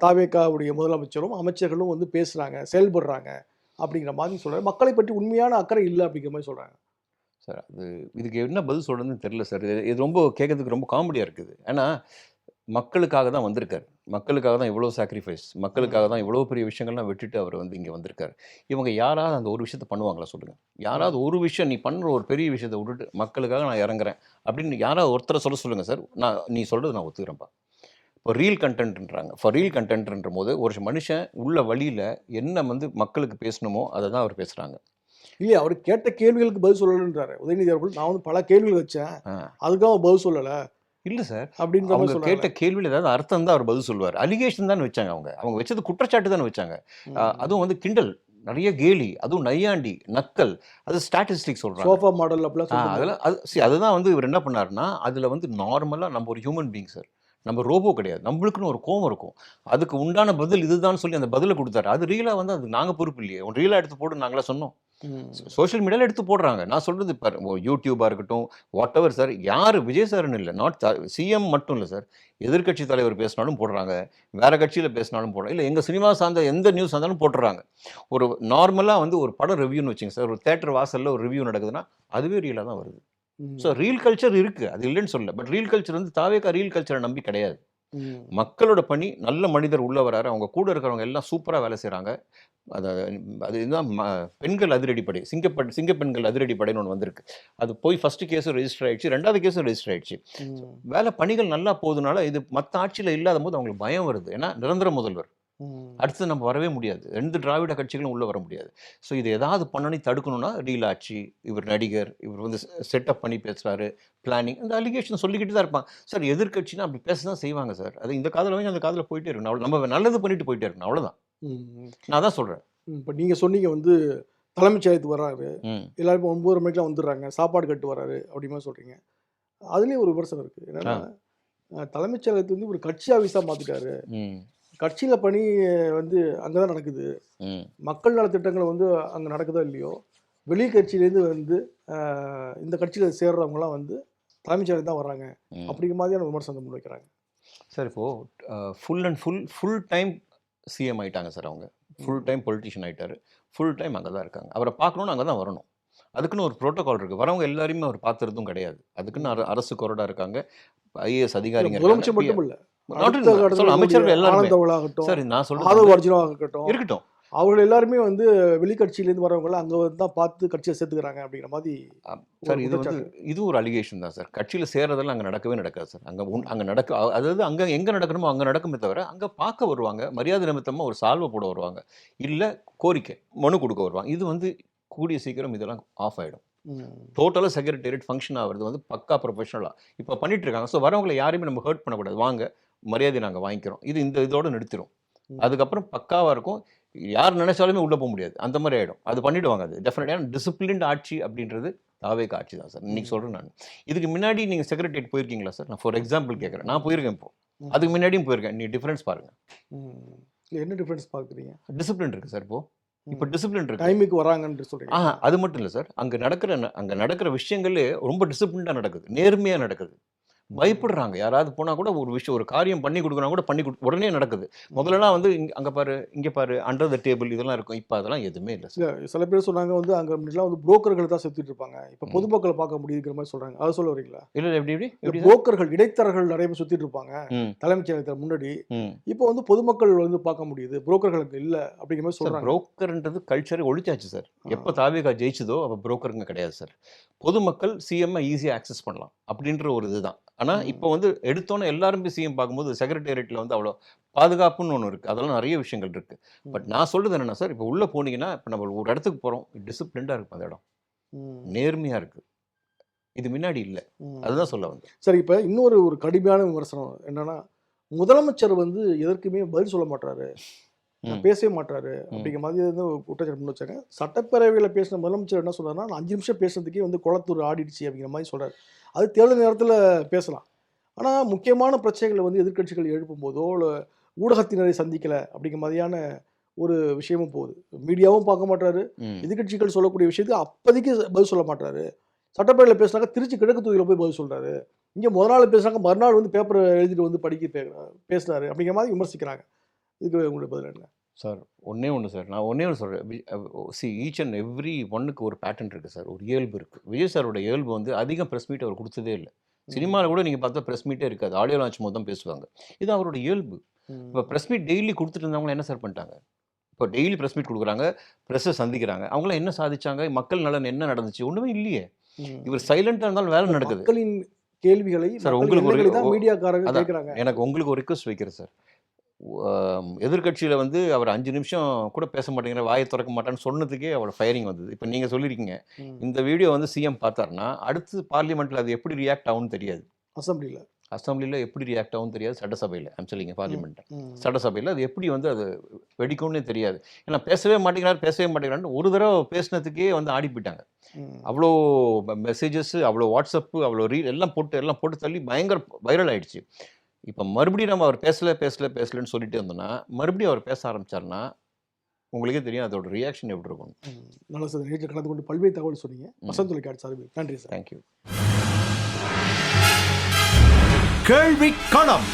[SPEAKER 1] தாவேகாவுடைய முதலமைச்சரும், அமைச்சர்களும் வந்து பேசுறாங்க, செயல்படுறாங்க அப்படிங்கிற மாதிரி சொல்றாரு. மக்களை பற்றி உண்மையான அக்கறை இல்ல அப்படிங்கிற மாரி சொல்றாங்க.
[SPEAKER 2] சார். அது இதுக்கு என்ன பதில் சொல்றதுன்னு தெரியல சார். இது ரொம்ப கேட்கறதுக்கு ரொம்ப காமெடியா இருக்குது. ஏன்னா மக்களுக்காக தான் வந்திருக்காரு. மக்களுக்காக தான் இவ்வளோ சாக்ரிஃபைஸ். மக்களுக்காக
[SPEAKER 1] ம்.
[SPEAKER 2] தான் இவ்வளோ பெரிய விஷயங்கள்லாம் விட்டுட்டு அவர் வந்து இங்க வந்திருக்காரு. இவங்க யாராவது அந்த ஒரு விஷயத்த பண்ணுவாங்களா சொல்லுங்க? யாராவது
[SPEAKER 1] ம்.
[SPEAKER 2] ஒரு விஷயம் நீ பண்ற ஒரு பெரிய விஷயத்த விட்டுட்டு மக்களுக்காக நான் இறங்குறேன் அப்படின்னு யாராவது ஒருத்தர சொல்லுங்க சார். நீ சொல்றது நான் ஒத்துக்கிறேன்ப்பா. இப்போ ரீல் கன்டென்ட்ன்றாங்க. ஃபார் ரீல் கன்டென்ட்ன்றபோது ஒரு மனுஷன் உள்ள வழியில என்ன வந்து மக்களுக்கு பேசணுமோ அத தான் அவர் பேசுறாங்க.
[SPEAKER 1] இல்லையே அவரு கேட்ட கேள்விகளுக்கு பதில் சொல்லலன்றாரு. உதயநிதி அவர்கள் நான் வந்து பல கேள்விகள் வச்சேன்.
[SPEAKER 2] ஆ.
[SPEAKER 1] அதுக்கும் அவர் பதில் சொல்லல
[SPEAKER 2] இல்ல சார்.
[SPEAKER 1] அப்படின்ற மாரி
[SPEAKER 2] அவங்க கேட்ட
[SPEAKER 1] சொல்றாங்கல்ல.
[SPEAKER 2] கேள்வியில ஏதாவது அர்த்தம் தான் அவர் பதில் சொல்லுவாரு. அலிகேஷன் தானே வச்சாங்க அவங்க. அவங்க வச்சது குற்றச்சாட்டு தானே வச்சாங்க.
[SPEAKER 1] ம்.
[SPEAKER 2] அதுவும் வந்து கிண்டல். நெறைய கேலி, அதுவும் நையாண்டி, நக்கல். அது ஸ்டாட்டிஸ்டிக்ஸ் சொல்றாங்க.
[SPEAKER 1] சோஃபா மாடல் அப்படிலாம் சொல்லிட்டு இருந்தாரு.
[SPEAKER 2] அதெல்லாம் அதுதான் வந்து இவர் என்ன பண்ணாருன்னா, அதுல வந்து நார்மலா நம்ம ஒரு ஹியூமன் பீயிங் சார். நம்ம ரோபோ கிடையாது. நம்மளுக்குன்னு ஒரு கோவம் இருக்கும். அதுக்கு உண்டான பதில் இதுதான்னு சொல்லி அந்த பதில குடுத்தாரு. அது ரீலா வந்து அதுக்கு நாங்க பொறுப்பு இல்லையே. ரீலா எடுத்து போடுன்னு நாங்களா சொன்னோம்.
[SPEAKER 1] ம்.
[SPEAKER 2] சோசியல் மீடியால எடுத்து போடுறாங்க. நான் சொல்றது பாரு யூடியூபா இருக்கட்டும், வாட்டெவர் சார். யாரு விஜய் சார்ன்னு இல்ல. நாட் சிஎம் மட்டும் இல்ல சார். எதிர்க்கட்சி தலைவர் பேசினாலும் போடுறாங்க. வேற கட்சியில பேசினாலும் போடுறாங்க. இல்ல எங்க சினிமா சார்ந்த எந்த நியூஸ் இருந்தாலும் போட்டுறாங்க. ஒரு நார்மலா வந்து ஒரு படம் ரிவ்யூன்னு வச்சுங்க சார். ஒரு தியேட்டர் வாசல்ல ஒரு ரிவ்யூ நடக்குதுன்னா, அதுவே ரீலா தான் வருது. ஸோ
[SPEAKER 1] ம்.
[SPEAKER 2] ரீல் கல்ச்சர் இருக்கு. அது இல்லன்னு சொல்லல. பட் ரீல் கல்ச்சர் வந்து தாவேக்கா ரீல் கல்ச்சர நம்பி கிடையாது.
[SPEAKER 1] ம்.
[SPEAKER 2] மக்களோட பணி நல்ல மனிதர் உள்ள வராரு. அவங்க கூட இருக்கிறவங்க எல்லாம் சூப்பரா வேலை செய்றாங்க. அத அது இதுதான் பெண்கள் அதிரடிப்படை. சிங்க பெண்கள் அதிரடிப்படைன்னு ஒண்ணு வந்திருக்கு. அது போய் ஃபர்ஸ்ட் கேஸும் ரெஜிஸ்டர் ஆயிடுச்சு. 2வது கேஸும் ரெஜிஸ்டர் ஆயிடுச்சு.
[SPEAKER 1] ம்.
[SPEAKER 2] பணிகள் நல்லா போகுதுனால, இது மத்த ஆட்சியில இல்லாதபோது அவங்களுக்கு பயம் வருது. ஏன்னா நிரந்தர முதல்வர்.
[SPEAKER 1] ம்.
[SPEAKER 2] அடுத்து நம்ம வரவே முடியாது. 2 திராவிட கட்சிகளும் உள்ள வர முடியாது. ஸோ இத ஏதாவது பண்ணி தடுக்கணும்னா, ரீல் ஆட்சி, இவர் நடிகர், இவர் வந்து செட்டப் பண்ணி பேசுறாரு, பிளானிங் இந்த அலிகேஷன் சொல்லிக்கிட்டு தான் இருப்பாங்க. சார் எதிர்க்கட்சினா அப்படி பேச தான் செய்வாங்க சார். அது இந்த காதுல வாங்கி அந்த காதுல போயிட்டே இருக்கணும். நம்ம நல்லது பண்ணிட்டு போயிட்டே இருக்கணும். அவ்வளோதான்.
[SPEAKER 1] ம்.
[SPEAKER 2] நான் அதான் சொல்றேன்.
[SPEAKER 1] இப்ப நீங்க சொன்னீங்க வந்து தலைமைச் செயலகத்துக்கு வர்றாரு.
[SPEAKER 2] ம்.
[SPEAKER 1] எல்லாரும் இப்போ 9:30 மணிக்கெல்லாம் வந்துடுறாங்க. சாப்பாடு கட்டு வர்றாரு அப்படிங்கிற மாரி சொல்றீங்க. அதுலயும் ஒரு விமர்சனம் இருக்கு.
[SPEAKER 2] ஆ.
[SPEAKER 1] என்னன்னா, தலைமைச் செயலகத்த வந்து ஒரு கட்சி ஆஃபீஸா மாத்திட்டாரு.
[SPEAKER 2] ம்.
[SPEAKER 1] கட்சியில பணி வந்து அங்க தான் நடக்குது.
[SPEAKER 2] ம்.
[SPEAKER 1] மக்கள் நலத்திட்டங்கள் வந்து அங்க நடக்குதோ இல்லையோ, வெளி கட்சியிலேருந்து வந்து இந்த கட்சியில சேர்றவங்கலாம் வந்து தலைமைச் செயலகம் தான் வர்றாங்க.
[SPEAKER 2] ம்.
[SPEAKER 1] அப்படிங்கிற மாதிரியான விமர்சனம் முன்வைக்கிறாங்க.
[SPEAKER 2] சார் இப்போ full and full time CM ஆயிட்டாங்க சார் அவங்க. ஃபுல்
[SPEAKER 1] ம்.
[SPEAKER 2] டைம் பொலிட்டிஷியன் ஆயிட்டாரு. ஃபுல் டைம் அங்க தான் இருக்காங்க. அவர பார்க்கணும்னு அங்க தான் வரணும். அதுக்குன்னு ஒரு புரோட்டோகால் இருக்கு. வரவங்க எல்லாரையுமே அவர் பார்த்துறதும் கிடையாது. அதுக்குன்னு
[SPEAKER 1] ம்.
[SPEAKER 2] அரசு கொறடா இருக்காங்க. ஐஏஎஸ்
[SPEAKER 1] இல்ல
[SPEAKER 2] அதிகாரிங்க இருக்காங்க.
[SPEAKER 1] முதலமைச்சர் மட்டும் இல்ல.
[SPEAKER 2] நாட்
[SPEAKER 1] அடுத்த
[SPEAKER 2] சொல்ல
[SPEAKER 1] கட்டத்துல
[SPEAKER 2] அமைச்சர்கள் எல்லாருமே.
[SPEAKER 1] ஆனந்தவளா ஆகட்டும்,
[SPEAKER 2] சார் நான் சொல்றது
[SPEAKER 1] ஆதவ்
[SPEAKER 2] வந்து
[SPEAKER 1] அர்ஜுனா ஆகட்டும்,
[SPEAKER 2] இருக்கட்டும்.
[SPEAKER 1] அவர்கள் எல்லாருமே வந்து வெளிக்கட்சியிலேருந்து வரவங்கள அங்க வந்து தான் பார்த்து கட்சியில சேர்த்துக்கிறாங்க அப்படிங்கிற மாதிரி ஒரு
[SPEAKER 2] சார் இது வந்து
[SPEAKER 1] குற்றச்சாட்டு.
[SPEAKER 2] இது ஒரு அலிகேஷன் தான் சார். கட்சியில சேர்றதெல்லாம் அங்க நடக்கவே நடக்காது சார். அங்க அதாவது அங்க எங்க நடக்கணுமோ அங்க நடக்குமே தவிர, அங்க பார்க்க வருவாங்க. மரியாதை நிமித்தமா ஒரு சால்வ போட வருவாங்க. இல்ல கோரிக்கை, மனு குடுக்க வருவாங்க. இது வந்து கூடிய சீக்கிரம் இதெல்லாம் ஆஃப் ஆயிடும்.
[SPEAKER 1] ம்.
[SPEAKER 2] டோட்டலா செக்ரட்டேரியட் ஃபங்ஷன் ஆவறது வந்து பக்கா ப்ரொஃபஷனலா. இப்ப பண்ணிட்டு இருக்காங்க. ஸோ வரவங்கள யாரையுமே நம்ம ஹர்ட் பண்ணக்கூடாது. வாங்க, மரியாதைய நாங்க வாங்கிக்கிறோம். இதோட நிறுத்திரும்.
[SPEAKER 1] ம்.
[SPEAKER 2] அதுக்கப்புறம் பக்காவா இருக்கும். யார் நினைச்சாலுமே உள்ள போ முடியாது. அந்த மாரி ஆயிடும். அது பண்ணிடுவாங்க அது. டெஃபினட்டா டிசிப்ளின்ட் ஆட்சி அப்படின்றது தாவேக்கா ஆட்சி தான் சார். இன்னைக்கு
[SPEAKER 1] ம்.
[SPEAKER 2] சொல்றேன் நானு. இதுக்கு முன்னாடி நீங்க செக்ரட்டேரியட் போயிருக்கீங்களா சார்? நான் ஃபார் எக்ஸாம்பிள் கேட்கிறேன். நான்
[SPEAKER 1] ம்.
[SPEAKER 2] போயிருக்கேன் இப்போ.
[SPEAKER 1] ம்.
[SPEAKER 2] அதுக்கு முன்னாடியும் போயிருக்கேன். நீங்க டிஃபரன்ஸ் பாருங்க.
[SPEAKER 1] ம். இல்ல என்ன டிஃபரன்ஸ் பார்க்குறீங்க?
[SPEAKER 2] டிசிப்ளின் இருக்கு சார் இப்போ. இப்போ
[SPEAKER 1] ம்.
[SPEAKER 2] டிசிப்ளின் இருக்கு.
[SPEAKER 1] டைமுக்கு வராங்கன்னு சொல்றீங்க.
[SPEAKER 2] அது மட்டும் இல்ல சார். அங்க நடக்கிற விஷயங்களே ரொம்ப டிசிப்ளின்டா நடக்குது. நேர்மையா நடக்குது.
[SPEAKER 1] ம்.
[SPEAKER 2] பயப்படுறாங்க. யாராவது போனா கூட ஒரு காரியம் பண்ணி குடுக்கனா கூட உடனே நடக்குது.
[SPEAKER 1] ம்.
[SPEAKER 2] முதல்லலாம் வந்து அங்க பாரு, இங்க பாரு, அண்டர் த டேபிள் இதெல்லாம் இருக்கும். இப்ப அதெல்லாம் எதுவுமே இல்ல
[SPEAKER 1] இல்ல
[SPEAKER 2] சார்.
[SPEAKER 1] சில பேர் சொன்னாங்க வந்து அங்க முன்னாடிலாம் வந்து புரோக்கர்கள் தான் செத்துட்டு இருப்பாங்க. இப்ப
[SPEAKER 2] ம்.
[SPEAKER 1] பொதுமக்கள பார்க்க முடியுதுங்கிற மாரி சொல்றாங்க. அத சொல்ல வரீங்களா?
[SPEAKER 2] இல்ல எப்படி எப்படி?
[SPEAKER 1] இல்ல
[SPEAKER 2] எப்படி சார்?
[SPEAKER 1] புரோக்கர்கள், இடைத்தரகர்கள் நெறைய பேர் சுத்திட்டு இருப்பாங்க.
[SPEAKER 2] ம்.
[SPEAKER 1] தலைமைச் செயலகத்துல முன்னாடி.
[SPEAKER 2] ம்.
[SPEAKER 1] இப்போ வந்து பொதுமக்கள் வந்து பார்க்க முடியுது. புரோக்கர்கள் அங்க இல்ல அப்படிங்கிற மாரி
[SPEAKER 2] சார்
[SPEAKER 1] சொல்றாங்க.
[SPEAKER 2] புரோக்கர்ன்றது கல்ச்சரே ஒழிச்சாச்சு சார்.
[SPEAKER 1] ஆ.
[SPEAKER 2] எப்ப தாவேகா ஜெயிச்சதோ அப்ப புரோக்கருங்க கிடையாது சார். பொதுமக்கள் சிஎம்ம ஈஸியா ஆக்சஸ் பண்ணலாம். அப்படின்ற ஒரு இதுதான். ஆனால் இப்போ வந்து எடுத்தோன்னே எல்லாரும் போய் சிஎம் பார்க்கும்போது செக்ரட்டேரியட்டில் வந்து அவ்வளோ பாதுகாப்புன்னு ஒன்று இருக்குது, அதெல்லாம் நிறைய விஷயங்கள் இருக்குது. பட் நான் சொல்கிறது என்னென்னா சார், இப்போ உள்ளே போனீங்கன்னா இப்போ நம்ம ஒரு இடத்துக்கு போகிறோம், டிசிப்ளின்டாக இருக்கும் அந்த இடம், நேர்மையாக இருக்குது. இது முன்னாடி இல்லை, அதுதான் சொல்ல வந்து.
[SPEAKER 1] சரி, இப்போ இன்னொரு ஒரு கடுமையான விமர்சனம் என்னன்னா, முதலமைச்சர் வந்து எதற்குமே பதில் சொல்ல மாட்டாரு, பேசவே மாட்டாரு அப்படிங்கிற மாதிரி வந்து குற்றச்சாட்டு முன் வச்சாங்க. சட்டப்பேரவையில் பேசின முதலமைச்சர் என்ன சொல்றாருன்னா, நான் 5 நிமிஷம் பேசுறதுக்கே வந்து குளத்தூர் ஆடிடுச்சு அப்படிங்கிற மாதிரி சொல்றாரு. அது தேர்தல் நேரத்தில் பேசலாம். ஆனால் முக்கியமான பிரச்சனைகளை வந்து எதிர்க்கட்சிகள் எழுப்பும் போதோ இல்லை ஊடகத்தினரை சந்திக்கலை அப்படிங்கிற மாதிரியான ஒரு விஷயமும் போகுது. மீடியாவும் பார்க்க மாட்டாரு, எதிர்க்கட்சிகள் சொல்லக்கூடிய விஷயத்துக்கு அப்போதைக்கு பதில் சொல்ல மாட்டாரு. சட்டப்பேரவையில் பேசினாக்க திருச்சி கிழக்கு தொகுதியில் போய் பதில் சொல்றாரு, இங்கே முதல் நாள் பேசுனாங்க மறுநாள் வந்து பேப்பர் எழுதிட்டு வந்து பேசுறாரு அப்படிங்கிற மாதிரி விமர்சிக்கிறாங்க. இதுக்கு உங்களுடைய பதில் என்ன
[SPEAKER 2] சார்? ஒன்றே ஒன்று சார், நான் ஒன்றே ஒன்று சொல்கிறேன். ஈச் அண்ட் எவ்ரி ஒன்னுக்கு ஒரு பேட்டர்ன் இருக்குது சார், ஒரு இயல்பு இருக்குது. விஜய் சாரோட இயல்பு வந்து அதிகம் ப்ரெஸ் மீட் அவர் கொடுத்ததே இல்லை. சினிமாவில் கூட நீங்கள் பார்த்தா ப்ரெஸ் மீட்டே இருக்காது, ஆடியோ லான்ச் போது தான் பேசுவாங்க. இது அவரோட இயல்பு. இப்போ ப்ரெஸ் மீட் டெய்லி கொடுத்துட்டு இருந்தவங்க என்ன சார் பண்ணிட்டாங்க? இப்போ டெய்லி ப்ரெஸ் மீட் கொடுக்குறாங்க, ப்ரெஸ்ஸை சந்திக்கிறாங்க, அவங்களாம் என்ன சாதிச்சாங்க? மக்கள் நலன் என்ன நடந்துச்சு? ஒன்றுமே இல்லையே. இவர் சைலண்டாக இருந்தாலும் வேலை நடக்குது.
[SPEAKER 1] மக்களின் கேள்விகளை
[SPEAKER 2] சார் உங்களுக்கு
[SPEAKER 1] மீடியாக்காரங்க கேட்குறாங்க.
[SPEAKER 2] எனக்கு உங்களுக்கு ஒரு ரிக்வஸ்ட் வைக்கிறேன் சார். எதிர்கட்சியில் வந்து அவர் 5 நிமிஷம் கூட பேச மாட்டேங்கிற, வாயை திறக்க மாட்டான்னு சொன்னதுக்கே அவரோட ஃபயரிங் வந்தது. இப்போ நீங்கள் சொல்லியிருக்கீங்க, இந்த வீடியோ வந்து சிஎம் பார்த்தாருன்னா அடுத்து பார்லிமெண்ட்டில் அது எப்படி ரியாக்ட் ஆகும்னு தெரியாது. அசம்பிளியில் எப்படி ரியாக்ட் ஆகும் தெரியாது, சட்டசபையில் சொல்லிங்க பார்லிமெண்ட் சட்டசபையில் அது எப்படி வந்து அது வெடிக்கும்னே தெரியாது. ஏன்னா பேசவே மாட்டேங்கிறான்னு ஒரு தடவை பேசினதுக்கே வந்து ஆடி போயிட்டாங்க. அவ்வளோ மெசேஜஸ், அவ்வளோ வாட்ஸ்அப்பு, அவ்வளோ ரீல் எல்லாம் போட்டு தள்ளி பயங்கர வைரல் ஆகிடுச்சு. இப்போ மறுபடியும் நம்ம அவர் பேசலன்னு சொல்லிட்டு இருந்தோம்னா, மறுபடியும் அவர் பேச ஆரம்பிச்சார்னா உங்களுக்கே தெரியும் அதோட ரியாக்ஷன் எப்படி இருக்கும்.
[SPEAKER 1] நல்ல சார், நேற்று கலந்து கொண்டு பல்வேறு தகவல் சொன்னீங்க. வசந்த் தொலைக்காட்சி சார்பில் நன்றி சார்.
[SPEAKER 2] தேங்க்யூ.
[SPEAKER 3] கேள்வி களம்.